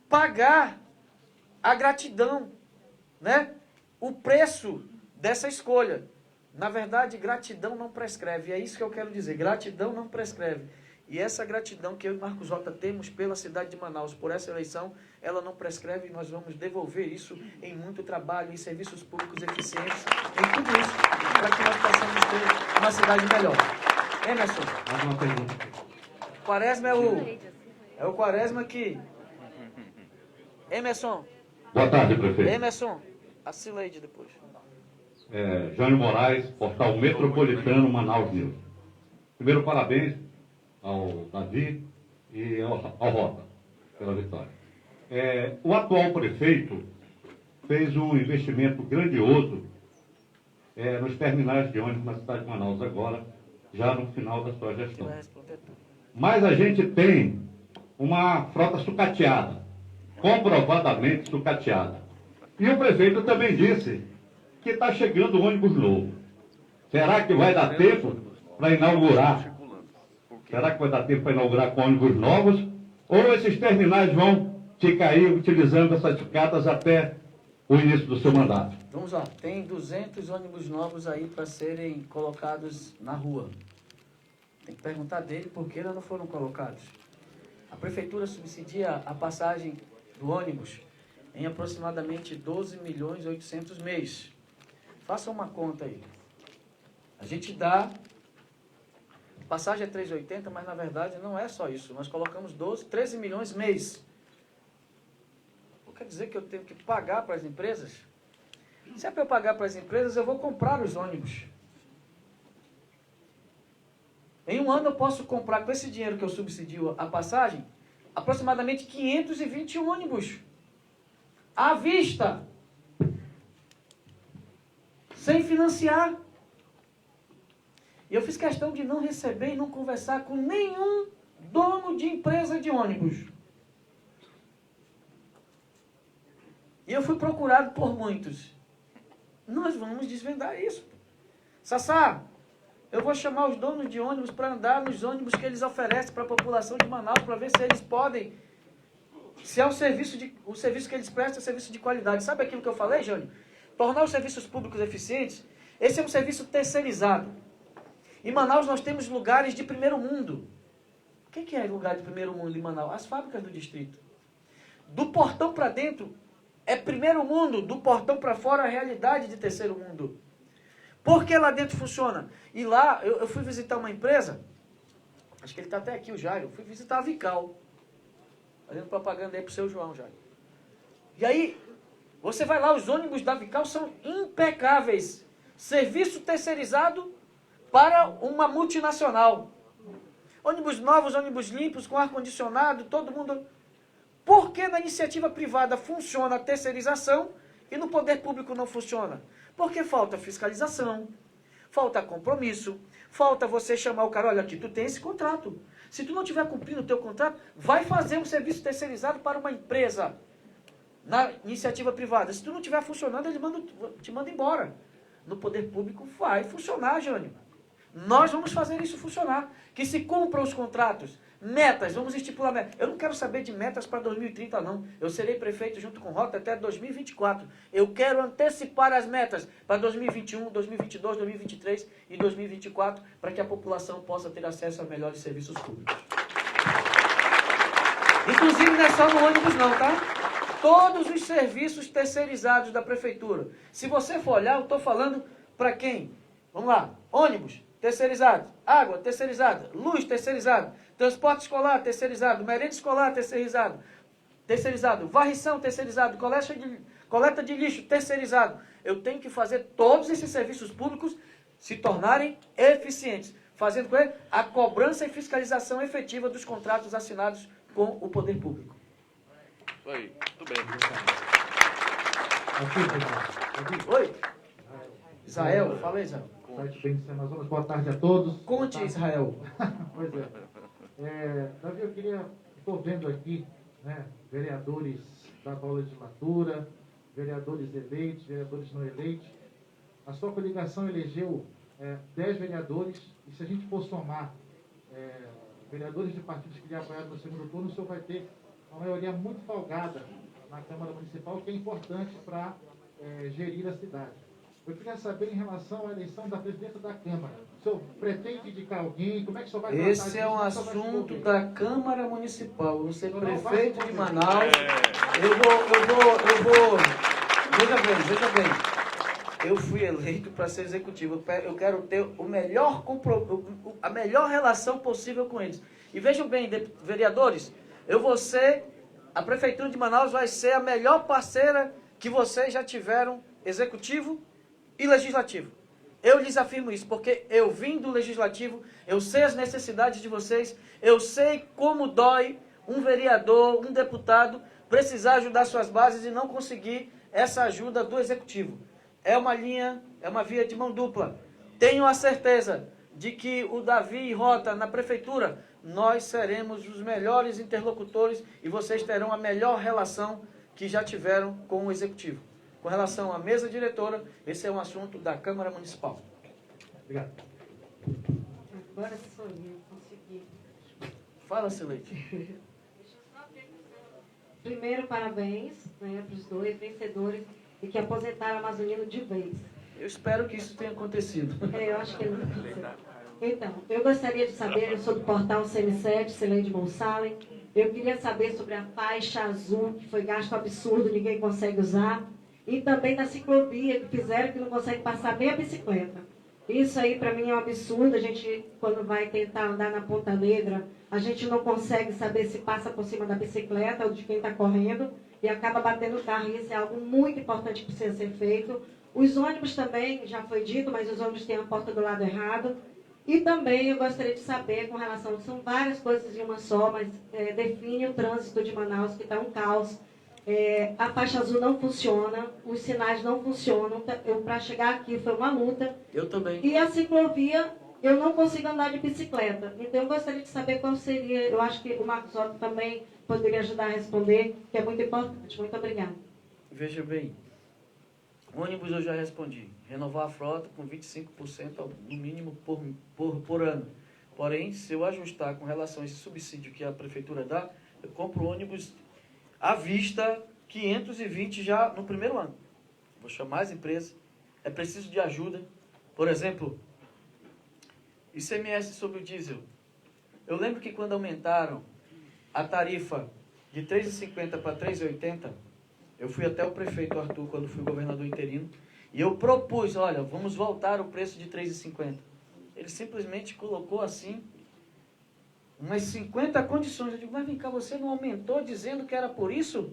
pagar a gratidão, né? O preço dessa escolha. Na verdade, gratidão não prescreve. É isso que eu quero dizer. Gratidão não prescreve. E essa gratidão que eu e Marcos Rota temos pela cidade de Manaus, por essa eleição, ela não prescreve e nós vamos devolver isso em muito trabalho, em serviços públicos eficientes, em tudo isso, para que nós possamos ter uma cidade melhor. Emerson. Mais uma pergunta. Quaresma é o Quaresma que... Emerson. Boa tarde, prefeito. Emerson. A Cileide depois. Jânio Moraes, portal Metropolitano Manaus News. Primeiro, parabéns ao Davi e ao Rota pela vitória. O atual prefeito fez um investimento grandioso nos terminais de ônibus na cidade de Manaus agora, já no final da sua gestão. Mas a gente tem uma frota sucateada, comprovadamente sucateada. E o prefeito também disse que está chegando o ônibus novo. Será que vai dar tempo para inaugurar? Será que vai dar tempo para inaugurar com ônibus novos? Ou esses terminais vão ficar aí utilizando essas sucatas até o início do seu mandato? Vamos lá, tem 200 ônibus novos aí para serem colocados na rua. Tem que perguntar dele por que eles não foram colocados. A prefeitura subsidia a passagem do ônibus em aproximadamente 12.800.000 mês. Faça uma conta aí. A gente dá... Passagem é 3,80, mas na verdade não é só isso. Nós colocamos 13 milhões mês. Quer dizer que eu tenho que pagar para as empresas? Se é para eu pagar para as empresas, eu vou comprar os ônibus. Em um ano eu posso comprar, com esse dinheiro que eu subsidio a passagem, aproximadamente 521 ônibus. À vista. Sem financiar. E eu fiz questão de não receber e não conversar com nenhum dono de empresa de ônibus. E eu fui procurado por muitos. Nós vamos desvendar isso. Sassá, eu vou chamar os donos de ônibus para andar nos ônibus que eles oferecem para a população de Manaus, para ver se eles podem, se é o serviço que eles prestam, é serviço de qualidade. Sabe aquilo que eu falei, Jânio? Tornar os serviços públicos eficientes, esse é um serviço terceirizado. Em Manaus nós temos lugares de primeiro mundo. O que é lugar de primeiro mundo em Manaus? As fábricas do distrito. Do portão para dentro é primeiro mundo, do portão para fora a realidade de terceiro mundo. Por que lá dentro funciona? E lá, eu fui visitar uma empresa, acho que ele está até aqui, o Jairo, fui visitar a Vical. Fazendo propaganda aí para o seu João, Jairo. E aí, você vai lá, os ônibus da Vical são impecáveis. Serviço terceirizado para uma multinacional. Ônibus novos, ônibus limpos, com ar-condicionado, todo mundo... Por que na iniciativa privada funciona a terceirização e no poder público não funciona? Porque falta fiscalização, falta compromisso, falta você chamar o cara, olha aqui, tu tem esse contrato. Se tu não estiver cumprindo o teu contrato, vai fazer um serviço terceirizado para uma empresa na iniciativa privada. Se tu não estiver funcionando, ele te manda embora. No poder público vai funcionar, Jânio. Nós vamos fazer isso funcionar. Que se cumpram os contratos. Metas, vamos estipular metas. Eu não quero saber de metas para 2030, não. Eu serei prefeito junto com Rota até 2024. Eu quero antecipar as metas para 2021, 2022, 2023 e 2024, para que a população possa ter acesso a melhores serviços públicos. Inclusive, não é só no ônibus não, tá? Todos os serviços terceirizados da prefeitura. Se você for olhar, eu estou falando para quem? Vamos lá. Ônibus, terceirizado. Água, terceirizada. Luz, terceirizado. Transporte escolar, terceirizado. Merenda escolar, terceirizado. Terceirizado. Varrição, terceirizado. Coleta de lixo, terceirizado. Eu tenho que fazer todos esses serviços públicos se tornarem eficientes. Fazendo com ele a cobrança e fiscalização efetiva dos contratos assinados com o poder público. Oi, tudo bem. Oi. Israel, fala aí, Israel. Amazonas, boa tarde a todos. Conte, Israel. Pois é. Davi, eu queria, estou vendo aqui, né, vereadores da atual legislatura, vereadores eleitos, vereadores não eleitos. A sua coligação elegeu 10 vereadores, e se a gente for somar vereadores de partidos que lhe apoiaram no segundo turno, o senhor vai ter uma maioria muito folgada na Câmara Municipal, que é importante para gerir a cidade. Eu queria saber em relação à eleição da presidenta da Câmara. O senhor pretende indicar alguém? Como é que o senhor vai tratar disso? Esse é um assunto da Câmara Municipal. Eu vou ser prefeito de Manaus. Eu vou. Veja bem. Eu fui eleito para ser executivo. Eu quero ter a melhor relação possível com eles. E vejam bem, vereadores, a Prefeitura de Manaus vai ser a melhor parceira que vocês já tiveram, executivo e legislativo. Eu lhes afirmo isso, porque eu vim do legislativo, eu sei as necessidades de vocês, eu sei como dói um vereador, um deputado, precisar ajudar suas bases e não conseguir essa ajuda do executivo. É uma via de mão dupla. Tenho a certeza de que o Davi e Rota na prefeitura, nós seremos os melhores interlocutores e vocês terão a melhor relação que já tiveram com o executivo. Com relação à mesa diretora, esse é um assunto da Câmara Municipal. Obrigado. Agora sou eu, consegui. Fala, Sileide. Primeiro, parabéns, né, para os dois vencedores e que aposentaram a Amazonino de vez. Eu espero que isso tenha acontecido. Eu acho que não aconteceu. Então, eu gostaria de saber, eu sou do portal CM7, Sileide Monsalem, eu queria saber sobre a faixa azul, que foi gasto absurdo, ninguém consegue usar, e também da ciclovia que fizeram, que não consegue passar meia bicicleta. Isso aí, para mim, é um absurdo. A gente, quando vai tentar andar na Ponta Negra, a gente não consegue saber se passa por cima da bicicleta ou de quem está correndo, e acaba batendo o carro. Isso é algo muito importante que precisa ser feito. Os ônibus também, já foi dito, mas os ônibus têm a porta do lado errado. E também eu gostaria de saber, com relação, são várias coisas em uma só, mas define o trânsito de Manaus, que está um caos. A faixa azul não funciona, os sinais não funcionam. Para chegar aqui foi uma luta. Eu também. E a ciclovia, eu não consigo andar de bicicleta. Então eu gostaria de saber qual seria, eu acho que o Marcos Otto também poderia ajudar a responder, que é muito importante. Muito obrigada. Veja bem, ônibus eu já respondi. Renovar a frota com 25% no mínimo por ano. Porém, se eu ajustar com relação a esse subsídio que a prefeitura dá, eu compro ônibus à vista, 520 já no primeiro ano. Vou chamar as empresas. É preciso de ajuda. Por exemplo, ICMS sobre o diesel. Eu lembro que quando aumentaram a tarifa de R$ 3,50 para R$ 3,80, eu fui até o prefeito Arthur, quando fui governador interino, e eu propus, olha, vamos voltar o preço de R$ 3,50. Ele simplesmente colocou assim, umas 50 condições. Eu digo, mas vem cá, você não aumentou dizendo que era por isso?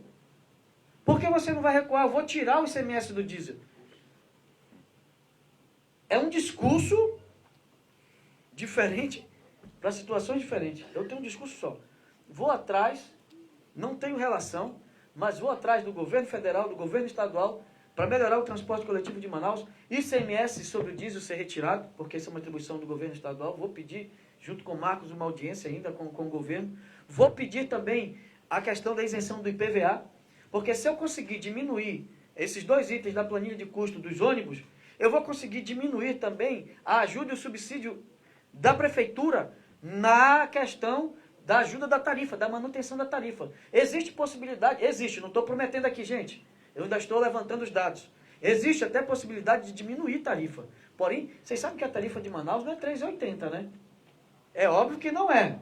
Por que você não vai recuar? Eu vou tirar o ICMS do diesel. É um discurso diferente para situações diferentes. Eu tenho um discurso só. Vou atrás, não tenho relação, mas vou atrás do governo federal, do governo estadual, para melhorar o transporte coletivo de Manaus. ICMS sobre o diesel ser retirado, porque isso é uma atribuição do governo estadual. Vou pedir, junto com o Marcos, uma audiência ainda com o governo. Vou pedir também a questão da isenção do IPVA, porque se eu conseguir diminuir esses dois itens da planilha de custo dos ônibus, eu vou conseguir diminuir também a ajuda e o subsídio da prefeitura na questão da ajuda da tarifa, da manutenção da tarifa. Existe possibilidade, existe, não estou prometendo aqui, gente, eu ainda estou levantando os dados. Existe até possibilidade de diminuir a tarifa. Porém, vocês sabem que a tarifa de Manaus não é R$ 3,80, né? É óbvio que não é.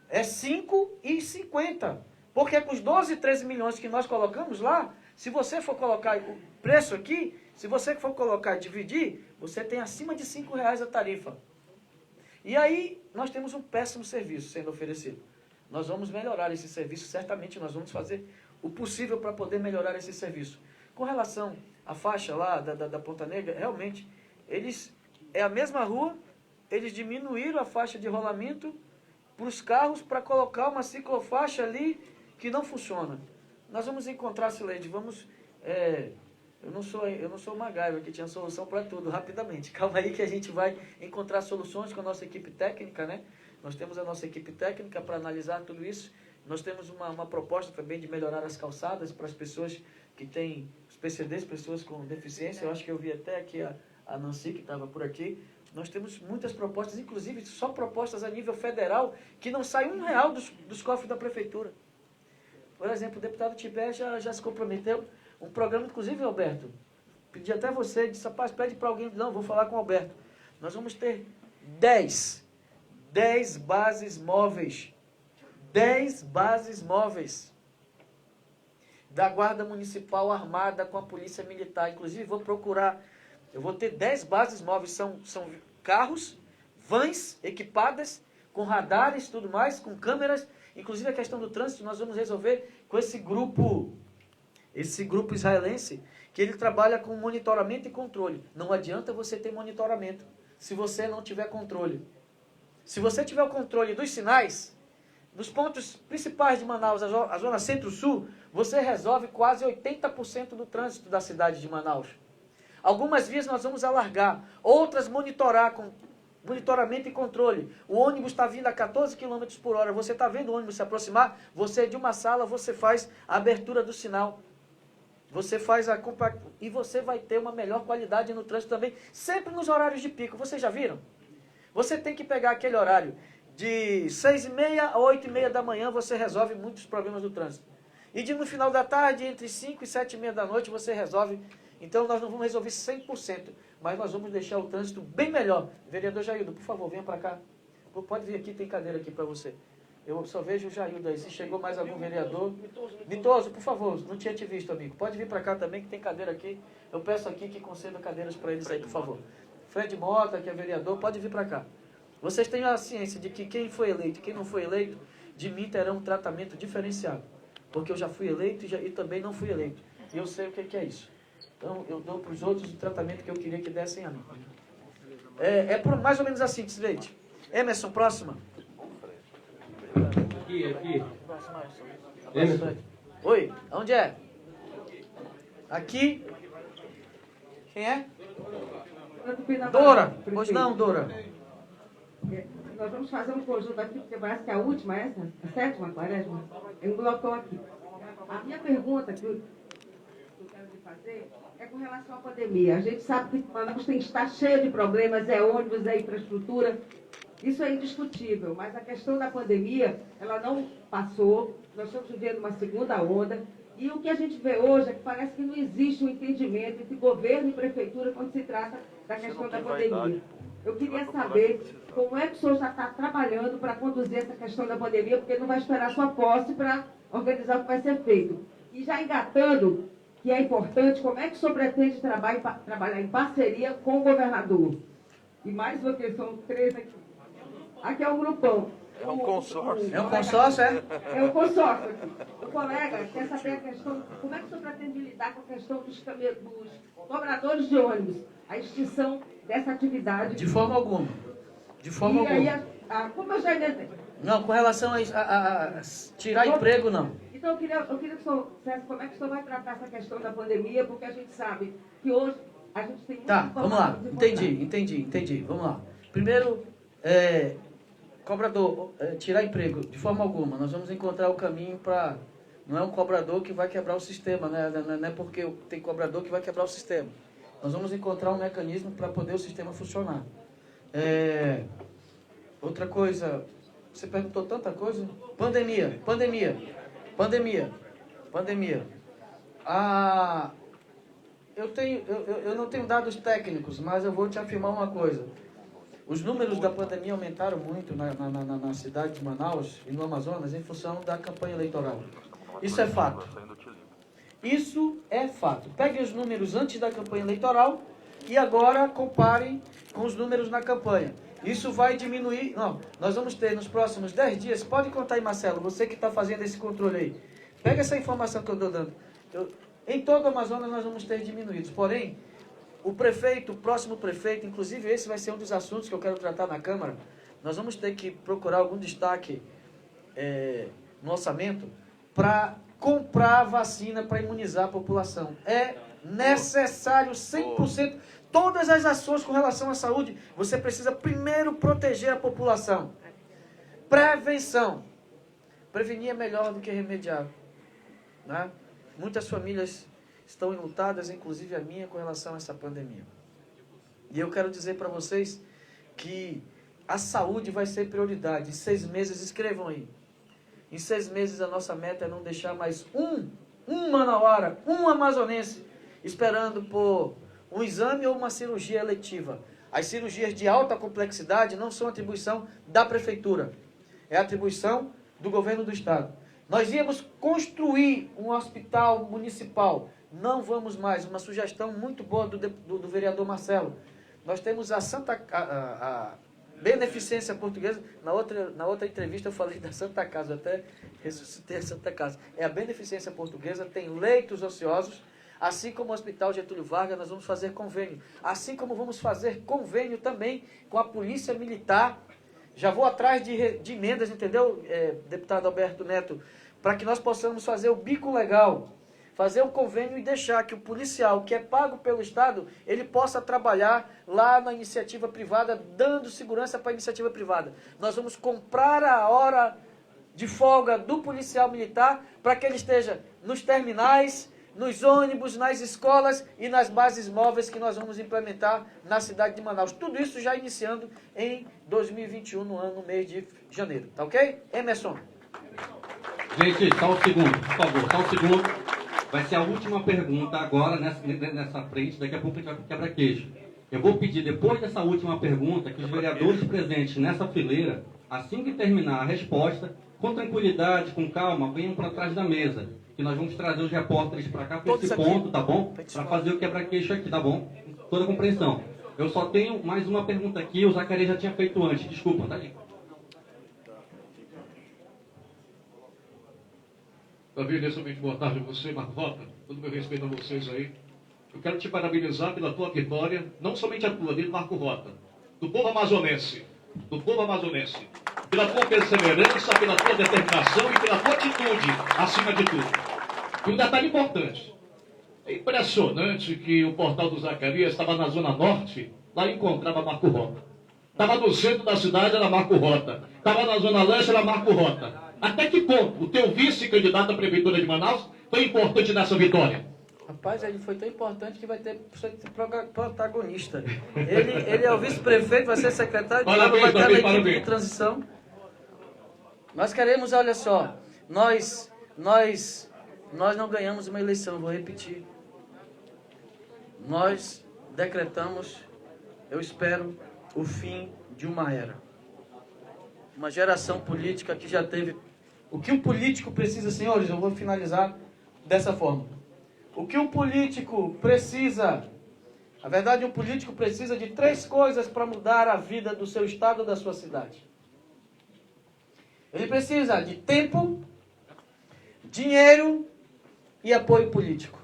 É R$ 5,50. Porque com os 12, 13 milhões que nós colocamos lá, se você for colocar o preço aqui, se você for colocar e dividir, você tem acima de R$ 5,00 a tarifa. E aí, nós temos um péssimo serviço sendo oferecido. Nós vamos melhorar esse serviço, certamente nós vamos fazer o possível para poder melhorar esse serviço. Com relação à faixa lá da Ponta Negra, realmente, é a mesma rua, eles diminuíram a faixa de rolamento para os carros para colocar uma ciclofaixa ali que não funciona. Nós vamos encontrar, Sileide, eu não sou MacGyver que tinha solução para tudo, rapidamente. Calma aí que a gente vai encontrar soluções com a nossa equipe técnica, né? Nós temos a nossa equipe técnica para analisar tudo isso. Nós temos uma proposta também de melhorar as calçadas para as pessoas que têm os PCDs, pessoas com deficiência. Eu acho que eu vi até aqui a Nancy, que estava por aqui, Nós temos muitas propostas, inclusive só propostas a nível federal, que não sai R$1 dos cofres da prefeitura. Por exemplo, o deputado Tibé já se comprometeu, um programa, inclusive, Alberto, pedi até você, disse, rapaz, pede para alguém, não, vou falar com o Alberto. Nós vamos ter 10 bases móveis, 10 bases móveis da Guarda Municipal armada com a Polícia Militar. Inclusive, vou procurar, eu vou ter 10 bases móveis, são carros, vans equipadas, com radares e tudo mais, com câmeras. Inclusive, a questão do trânsito nós vamos resolver com esse grupo israelense, que ele trabalha com monitoramento e controle. Não adianta você ter monitoramento se você não tiver controle. Se você tiver o controle dos sinais, nos pontos principais de Manaus, a zona centro-sul, você resolve quase 80% do trânsito da cidade de Manaus. Algumas vias nós vamos alargar, outras monitorar com monitoramento e controle. O ônibus está vindo a 14 km por hora, você está vendo o ônibus se aproximar, você de uma sala, você faz a abertura do sinal. Você faz e você vai ter uma melhor qualidade no trânsito também, sempre nos horários de pico. Vocês já viram? Você tem que pegar aquele horário de 6h30 a 8h30 da manhã, você resolve muitos problemas do trânsito. E no final da tarde, entre 5 e 7h30 da noite, você resolve. Então, nós não vamos resolver 100%, mas nós vamos deixar o trânsito bem melhor. Vereador Jaildo, por favor, venha para cá. Pode vir aqui, tem cadeira aqui para você. Eu só vejo o Jaildo aí. Se chegou mais algum vereador. Mitoso, por favor, não tinha te visto, amigo. Pode vir para cá também, que tem cadeira aqui. Eu peço aqui que conceda cadeiras para eles aí, por favor. Fred Mota, que é vereador, pode vir para cá. Vocês têm a ciência de que quem foi eleito e quem não foi eleito, de mim terão um tratamento diferenciado. Porque eu já fui eleito e também não fui eleito. E eu sei o que é isso. Então, eu dou para os outros o tratamento que eu queria que dessem a mim. Mais ou menos assim, Tisleite. Emerson, próxima. Aqui. Emerson. Oi, onde é? Aqui. Quem é? Dora. Pois não, Dora. Nós vamos fazer um conjunto aqui, porque parece que é a última, essa? A sétima, a 40ª? É um blocão aqui. A minha pergunta que eu quero lhe fazer é com relação à pandemia. A gente sabe que Manaus está cheio de problemas, é ônibus, é infraestrutura. Isso é indiscutível, mas a questão da pandemia, ela não passou. Nós estamos vivendo uma segunda onda. E o que a gente vê hoje é que parece que não existe um entendimento entre governo e prefeitura quando se trata da questão da pandemia. Eu queria saber como é que o senhor já está trabalhando para conduzir essa questão da pandemia, porque não vai esperar sua posse para organizar o que vai ser feito. E já engatando, que é importante, como é que o senhor pretende trabalhar em parceria com o governador? E mais uma questão, 3 aqui. Aqui é um grupão. É um consórcio. É um consórcio, é? É um consórcio aqui. O colega quer saber a questão, como é que o senhor pretende lidar com a questão dos cobradores de ônibus, a extinção dessa atividade? De forma alguma. De forma alguma. Aí, como eu já inventei. Não, com relação a tirar emprego, não. Então, eu queria que o senhor dissesse como é que o senhor vai tratar essa questão da pandemia, porque a gente sabe que hoje a gente tem muita vamos lá. Entendi. Vamos lá. Primeiro, cobrador, tirar emprego, de forma alguma. Nós vamos encontrar o caminho para... Não é um cobrador que vai quebrar o sistema, né? Não é porque tem cobrador que vai quebrar o sistema. Nós vamos encontrar um mecanismo para poder o sistema funcionar. Outra coisa, você perguntou tanta coisa. Pandemia. Eu não tenho dados técnicos, mas eu vou te afirmar uma coisa. Os números da pandemia aumentaram muito na cidade de Manaus e no Amazonas em função da campanha eleitoral. Isso é fato. Isso é fato. Pegue os números antes da campanha eleitoral e agora compare com os números na campanha. Isso vai diminuir... Não, nós vamos ter nos próximos 10 dias... Pode contar aí, Marcelo, você que está fazendo esse controle aí. Pega essa informação que eu estou dando. Em todo o Amazonas nós vamos ter diminuídos. Porém, o próximo prefeito, inclusive esse vai ser um dos assuntos que eu quero tratar na Câmara, nós vamos ter que procurar algum destaque no orçamento para comprar vacina para imunizar a população. É necessário 100%. Todas as ações com relação à saúde, você precisa primeiro proteger a população. Prevenção. Prevenir é melhor do que remediar. Né? Muitas famílias estão enlutadas, inclusive a minha, com relação a essa pandemia. E eu quero dizer para vocês que a saúde vai ser prioridade. Em 6 meses, escrevam aí. Em 6 meses, a nossa meta é não deixar mais um manauara, um amazonense, esperando por um exame ou uma cirurgia eletiva. As cirurgias de alta complexidade não são atribuição da prefeitura, é atribuição do governo do estado. Nós íamos construir um hospital municipal, não vamos mais. Uma sugestão muito boa do vereador Marcelo. Nós temos a Beneficência Portuguesa. Na outra entrevista eu falei da Santa Casa, eu até ressuscitei a Santa Casa. É a Beneficência Portuguesa, tem leitos ociosos, assim como o Hospital Getúlio Vargas. Nós vamos fazer convênio. Assim como vamos fazer convênio também com a Polícia Militar. Já vou atrás de emendas, entendeu, deputado Alberto Neto? Para que nós possamos fazer o bico legal, fazer o convênio e deixar que o policial, que é pago pelo Estado, ele possa trabalhar lá na iniciativa privada, dando segurança para a iniciativa privada. Nós vamos comprar a hora de folga do policial militar para que ele esteja nos terminais, nos ônibus, nas escolas e nas bases móveis que nós vamos implementar na cidade de Manaus. Tudo isso já iniciando em 2021, no mês de janeiro. Tá ok? Emerson. Gente, só um segundo, por favor, só um segundo. Vai ser a última pergunta agora nessa frente, daqui a pouco a gente vai para o quebra-queixo. Eu vou pedir, depois dessa última pergunta, que os vereadores presentes nessa fileira, assim que terminar a resposta, com tranquilidade, com calma, venham para trás da mesa. Que nós vamos trazer os repórteres para cá, para esse ponto, tá bom? Para fazer o quebra-queixo aqui, tá bom? Toda a compreensão. Eu só tenho mais uma pergunta aqui, o Zacarias já tinha feito antes, desculpa, tá, gente? Davi, inicialmente, boa tarde a você, Marco Rota. Todo meu respeito a vocês aí. Eu quero te parabenizar pela tua vitória, não somente a tua, do Marco Rota, do povo amazonense, pela tua perseverança, pela tua determinação e pela tua atitude, acima de tudo. E um detalhe importante. É impressionante que o portal do Zacarias estava na Zona Norte, lá encontrava Marco Rota. Estava no centro da cidade, era Marco Rota. Estava na Zona Leste, era Marco Rota. Até que ponto o teu vice-candidato à Prefeitura de Manaus foi importante nessa vitória? Rapaz, ele foi tão importante que vai ter protagonista. Ele é o vice-prefeito, vai ser secretário de Estado, vai ter a equipe de transição. Nós queremos, olha só, nós não ganhamos uma eleição, vou repetir. Nós decretamos, eu espero, o fim de uma era. Uma geração política que já teve... O que um político precisa, senhores, eu vou finalizar dessa forma. O que um político precisa... Na verdade, um político precisa de 3 coisas para mudar a vida do seu estado ou da sua cidade. Ele precisa de tempo, dinheiro e apoio político.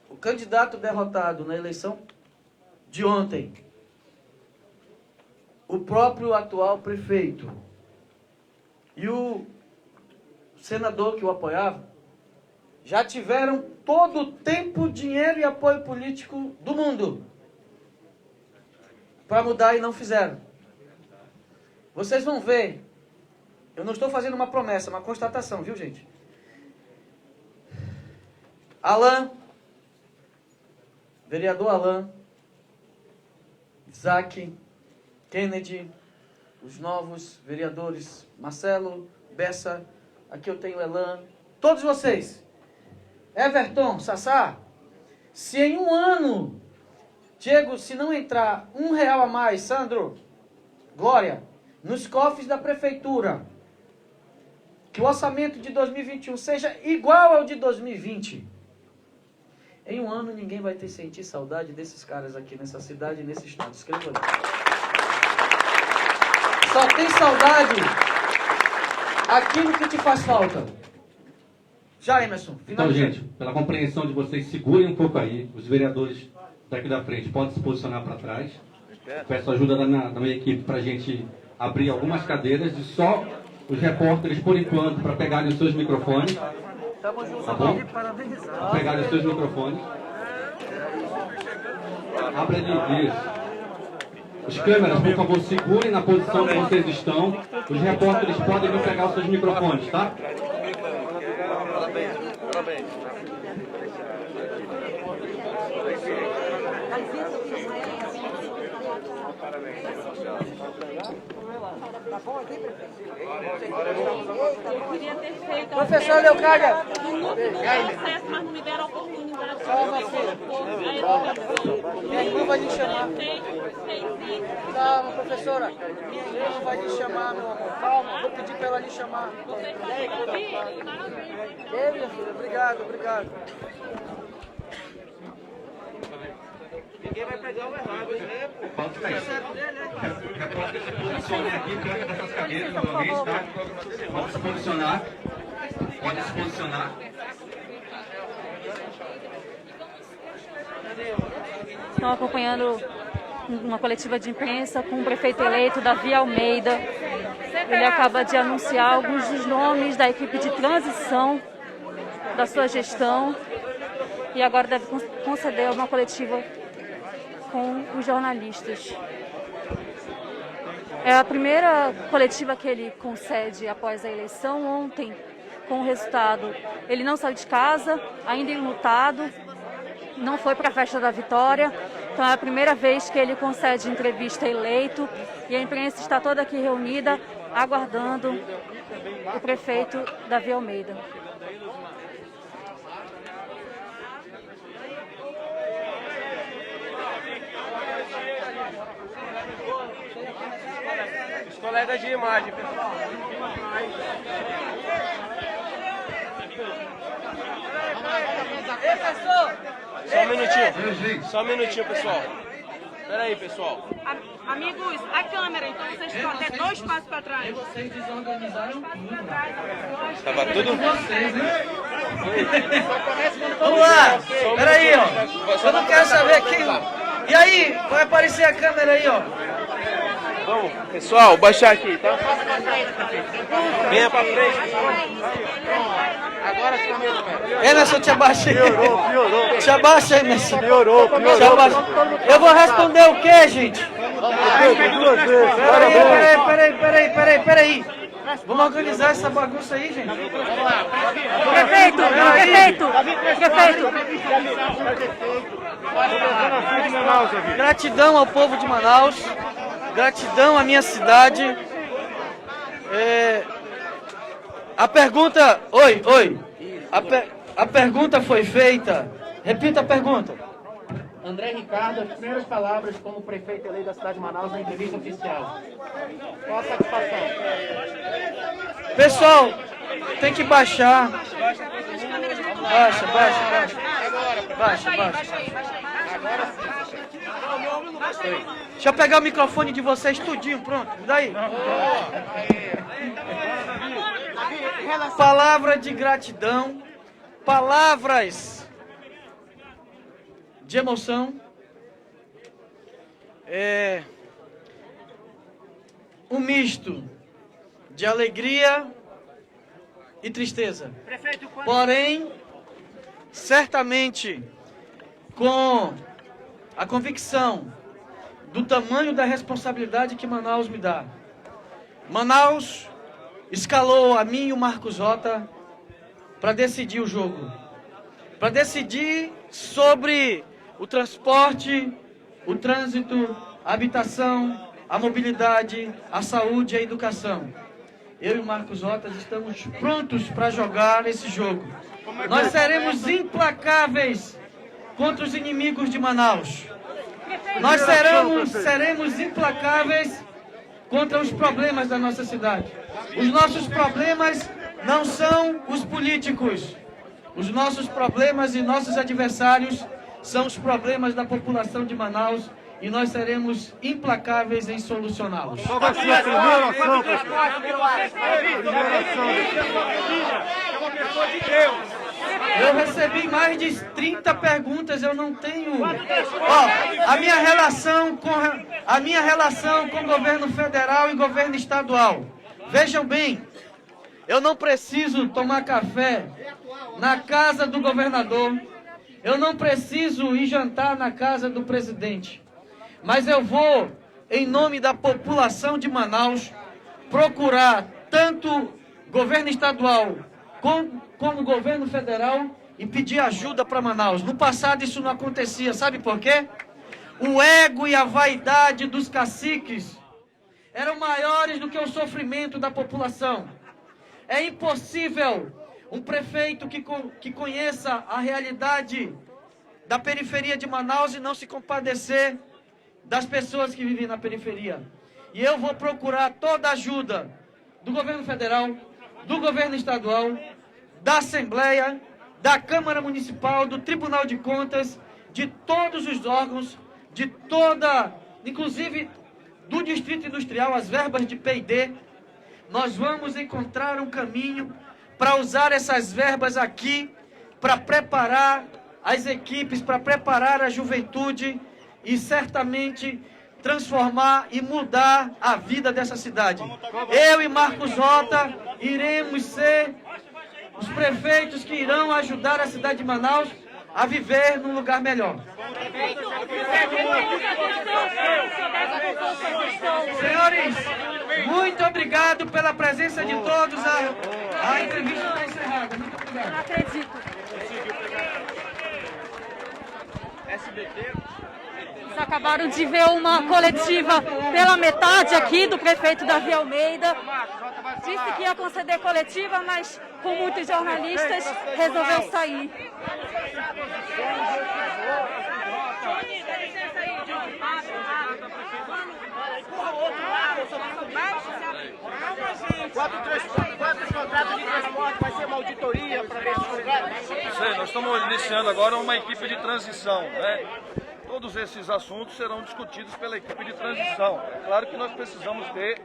O candidato derrotado na eleição de ontem, o próprio atual prefeito e o senador que o apoiava, já tiveram todo o tempo, dinheiro e apoio político do mundo para mudar e não fizeram. Vocês vão ver, eu não estou fazendo uma promessa, uma constatação, viu, gente? Alan, vereador Alan, Isaac, Kennedy, os novos vereadores Marcelo, Bessa, aqui eu tenho Elan, todos vocês, Everton, Sassá, se em um ano, Diego, se não entrar R$1 a mais, Sandro, Glória, nos cofres da prefeitura, que o orçamento de 2021 seja igual ao de 2020, em um ano ninguém vai ter sentir saudade desses caras aqui nessa cidade e nesse estado. Escreva ali. Só tem saudade aquilo que te faz falta. Já, Emerson. Então, gente, pela compreensão de vocês, segurem um pouco aí. Os vereadores daqui da frente podem se posicionar para trás. Peço ajuda da minha equipe para a gente abrir algumas cadeiras e só os repórteres, por enquanto, para pegarem os seus microfones. Estamos juntos aqui, parabenizar. Para pegarem os seus microfones. Abra ali, isso. Os câmeras, por favor, segurem na posição que vocês estão. Os repórteres podem vir pegar os seus microfones, tá? Parabéns, parabéns. Eu queria ter feito Professor Leocádia. no processo, mas não me deram oportunidade. Calma, filha. Minha irmã vai lhe chamar. Calma, professora. Minha irmã vai lhe chamar, meu amor. Calma, vou pedir para ela lhe chamar. Ei, minha filha, obrigado, obrigado. Ninguém vai pegar o errado, né? Pode se posicionar aqui diante dessas cadeiras novamente, tá? Pode se posicionar. Pode se posicionar. Estão acompanhando uma coletiva de imprensa com o prefeito eleito, Davi Almeida. Ele acaba de anunciar alguns dos nomes da equipe de transição da sua gestão e agora deve conceder uma coletiva com os jornalistas. É a primeira coletiva que ele concede após a eleição. Ontem, com o resultado, ele não saiu de casa, ainda enlutado, não foi para a festa da vitória. Então é a primeira vez que ele concede entrevista eleito e a imprensa está toda aqui reunida, aguardando o prefeito Davi Almeida. Os colegas de imagem, pessoal. Ei, professor! Só um minutinho. Só um minutinho, pessoal. Espera aí, pessoal. Amigos, a câmera, então vocês estão até 2 passos para trás. Vocês desorganizaram tudo. Tava tudo... Vocês, né? Vamos lá! Peraí, ó. Eu não quero saber quem... E aí? Vai aparecer a câmera aí, ó. Vamos, pessoal, baixar aqui, tá? Venha pra frente. Agora sim mesmo, Emerson, te abaixa aí. Piorou. Te abaixa aí, Emerson. Piorou. Te abaixa. Eu vou responder o quê, gente? Peraí. Vamos organizar essa bagunça aí, gente. Prefeito! Gratidão ao povo de Manaus. Gratidão à minha cidade. A pergunta... Oi. A pergunta foi feita. Repita a pergunta. André Ricardo, as primeiras palavras como prefeito eleito da cidade de Manaus na entrevista oficial. Qual a satisfação? Pessoal, tem que baixar. Baixa. Deixa eu pegar o microfone de vocês tudinho, pronto. Daí. Palavra de gratidão, palavras de emoção, um misto de alegria e tristeza. Porém, certamente, com a convicção do tamanho da responsabilidade que Manaus me dá. Manaus escalou a mim e o Marcos Rota para decidir o jogo, para decidir sobre o transporte, o trânsito, a habitação, a mobilidade, a saúde e a educação. Eu e o Marcos Rota estamos prontos para jogar esse jogo. Nós seremos implacáveis contra os inimigos de Manaus. Nós seremos implacáveis contra os problemas da nossa cidade. Os nossos problemas não são os políticos. Os nossos problemas e nossos adversários são os problemas da população de Manaus e nós seremos implacáveis em solucioná-los. Qual vai ser a primeira ação, Eu recebi mais de 30 perguntas, eu não tenho... a minha relação com o governo federal e governo estadual. Vejam bem, eu não preciso tomar café na casa do governador, eu não preciso ir jantar na casa do presidente, mas eu vou, em nome da população de Manaus, procurar tanto governo estadual como governo federal e pedir ajuda para Manaus. No passado isso não acontecia, sabe por quê? o ego e a vaidade dos caciques eram maiores do que o sofrimento da população. É impossível um prefeito que conheça a realidade da periferia de Manaus e não se compadecer das pessoas que vivem na periferia. E eu vou procurar toda a ajuda do governo federal, do governo estadual, da Assembleia, da Câmara Municipal, do Tribunal de Contas, de todos os órgãos, de toda, inclusive do Distrito Industrial, as verbas de P&D. Nós vamos encontrar um caminho para usar essas verbas aqui, para preparar as equipes, para preparar a juventude e certamente transformar e mudar a vida dessa cidade. Eu e Marcos Rota iremos ser os prefeitos que irão ajudar a cidade de Manaus a viver num lugar melhor. Senhores, muito obrigado pela presença de todos. A entrevista está encerrada. Muito obrigado. Não acredito. Vocês acabaram de ver uma coletiva pela metade aqui do prefeito Davi Almeida. Disse que ia conceder coletiva, mas com muitos jornalistas resolveu sair. Quantos contratos de transporte vai ser uma auditoria para ver esses lugares? Sei, nós estamos iniciando agora uma equipe de transição, né? Todos esses assuntos serão discutidos pela equipe de transição. É claro que nós precisamos ter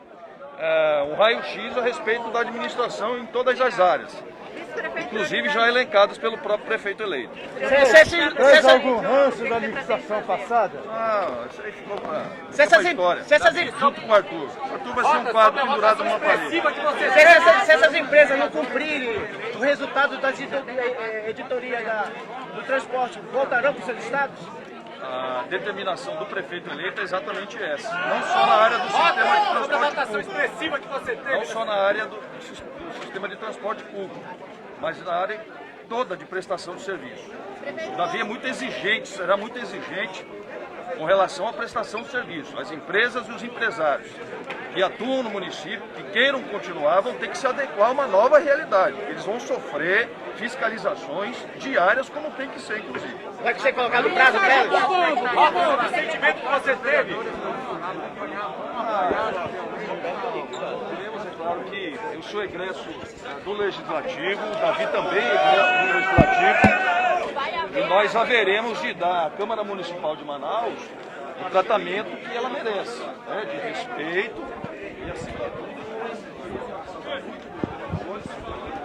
um raio-x a respeito da administração em todas as áreas, inclusive já elencadas pelo próprio prefeito eleito. Fez algum ranço da licitação passada? Não, isso aí ficou pra história. Junto com o Arthur. Arthur vai ser um quadro pendurado numa parede. Se essas empresas não cumprirem o resultado da editoria do transporte, voltarão para os seus estados? A determinação do prefeito eleito é exatamente essa. Não só na área do sistema de transporte público. Não só na área do sistema de transporte público, mas na área toda de prestação de serviço. O Davi é muito exigente, será muito exigente com relação à prestação de serviço. As empresas e os empresários que atuam no município, que queiram continuar, vão ter que se adequar a uma nova realidade. Eles vão sofrer fiscalizações diárias, como tem que ser, inclusive. Vai ser colocado prazo para eles? O sentimento que você teve? É claro que eu sou egresso do Legislativo, o Davi também é egresso do Legislativo, e nós haveremos de dar à Câmara Municipal de Manaus o tratamento que ela merece, né, de respeito e assim.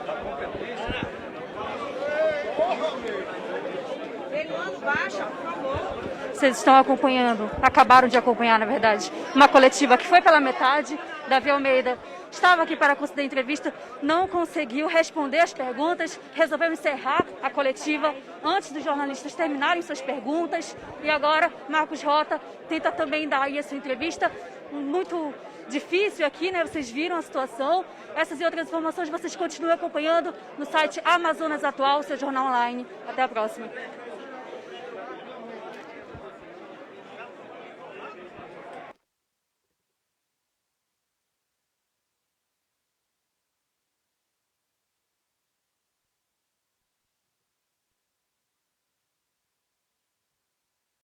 Da competência. Vocês estão acompanhando, acabaram de acompanhar, na verdade, uma coletiva que foi pela metade. Davi Almeida estava aqui para conceder entrevista, não conseguiu responder as perguntas, resolveu encerrar a coletiva antes dos jornalistas terminarem suas perguntas. E agora Marcos Rota tenta também dar aí essa entrevista, muito difícil aqui, né? Vocês viram a situação. Essas e outras informações vocês continuam acompanhando no site Amazonas Atual, seu jornal online. Até a próxima.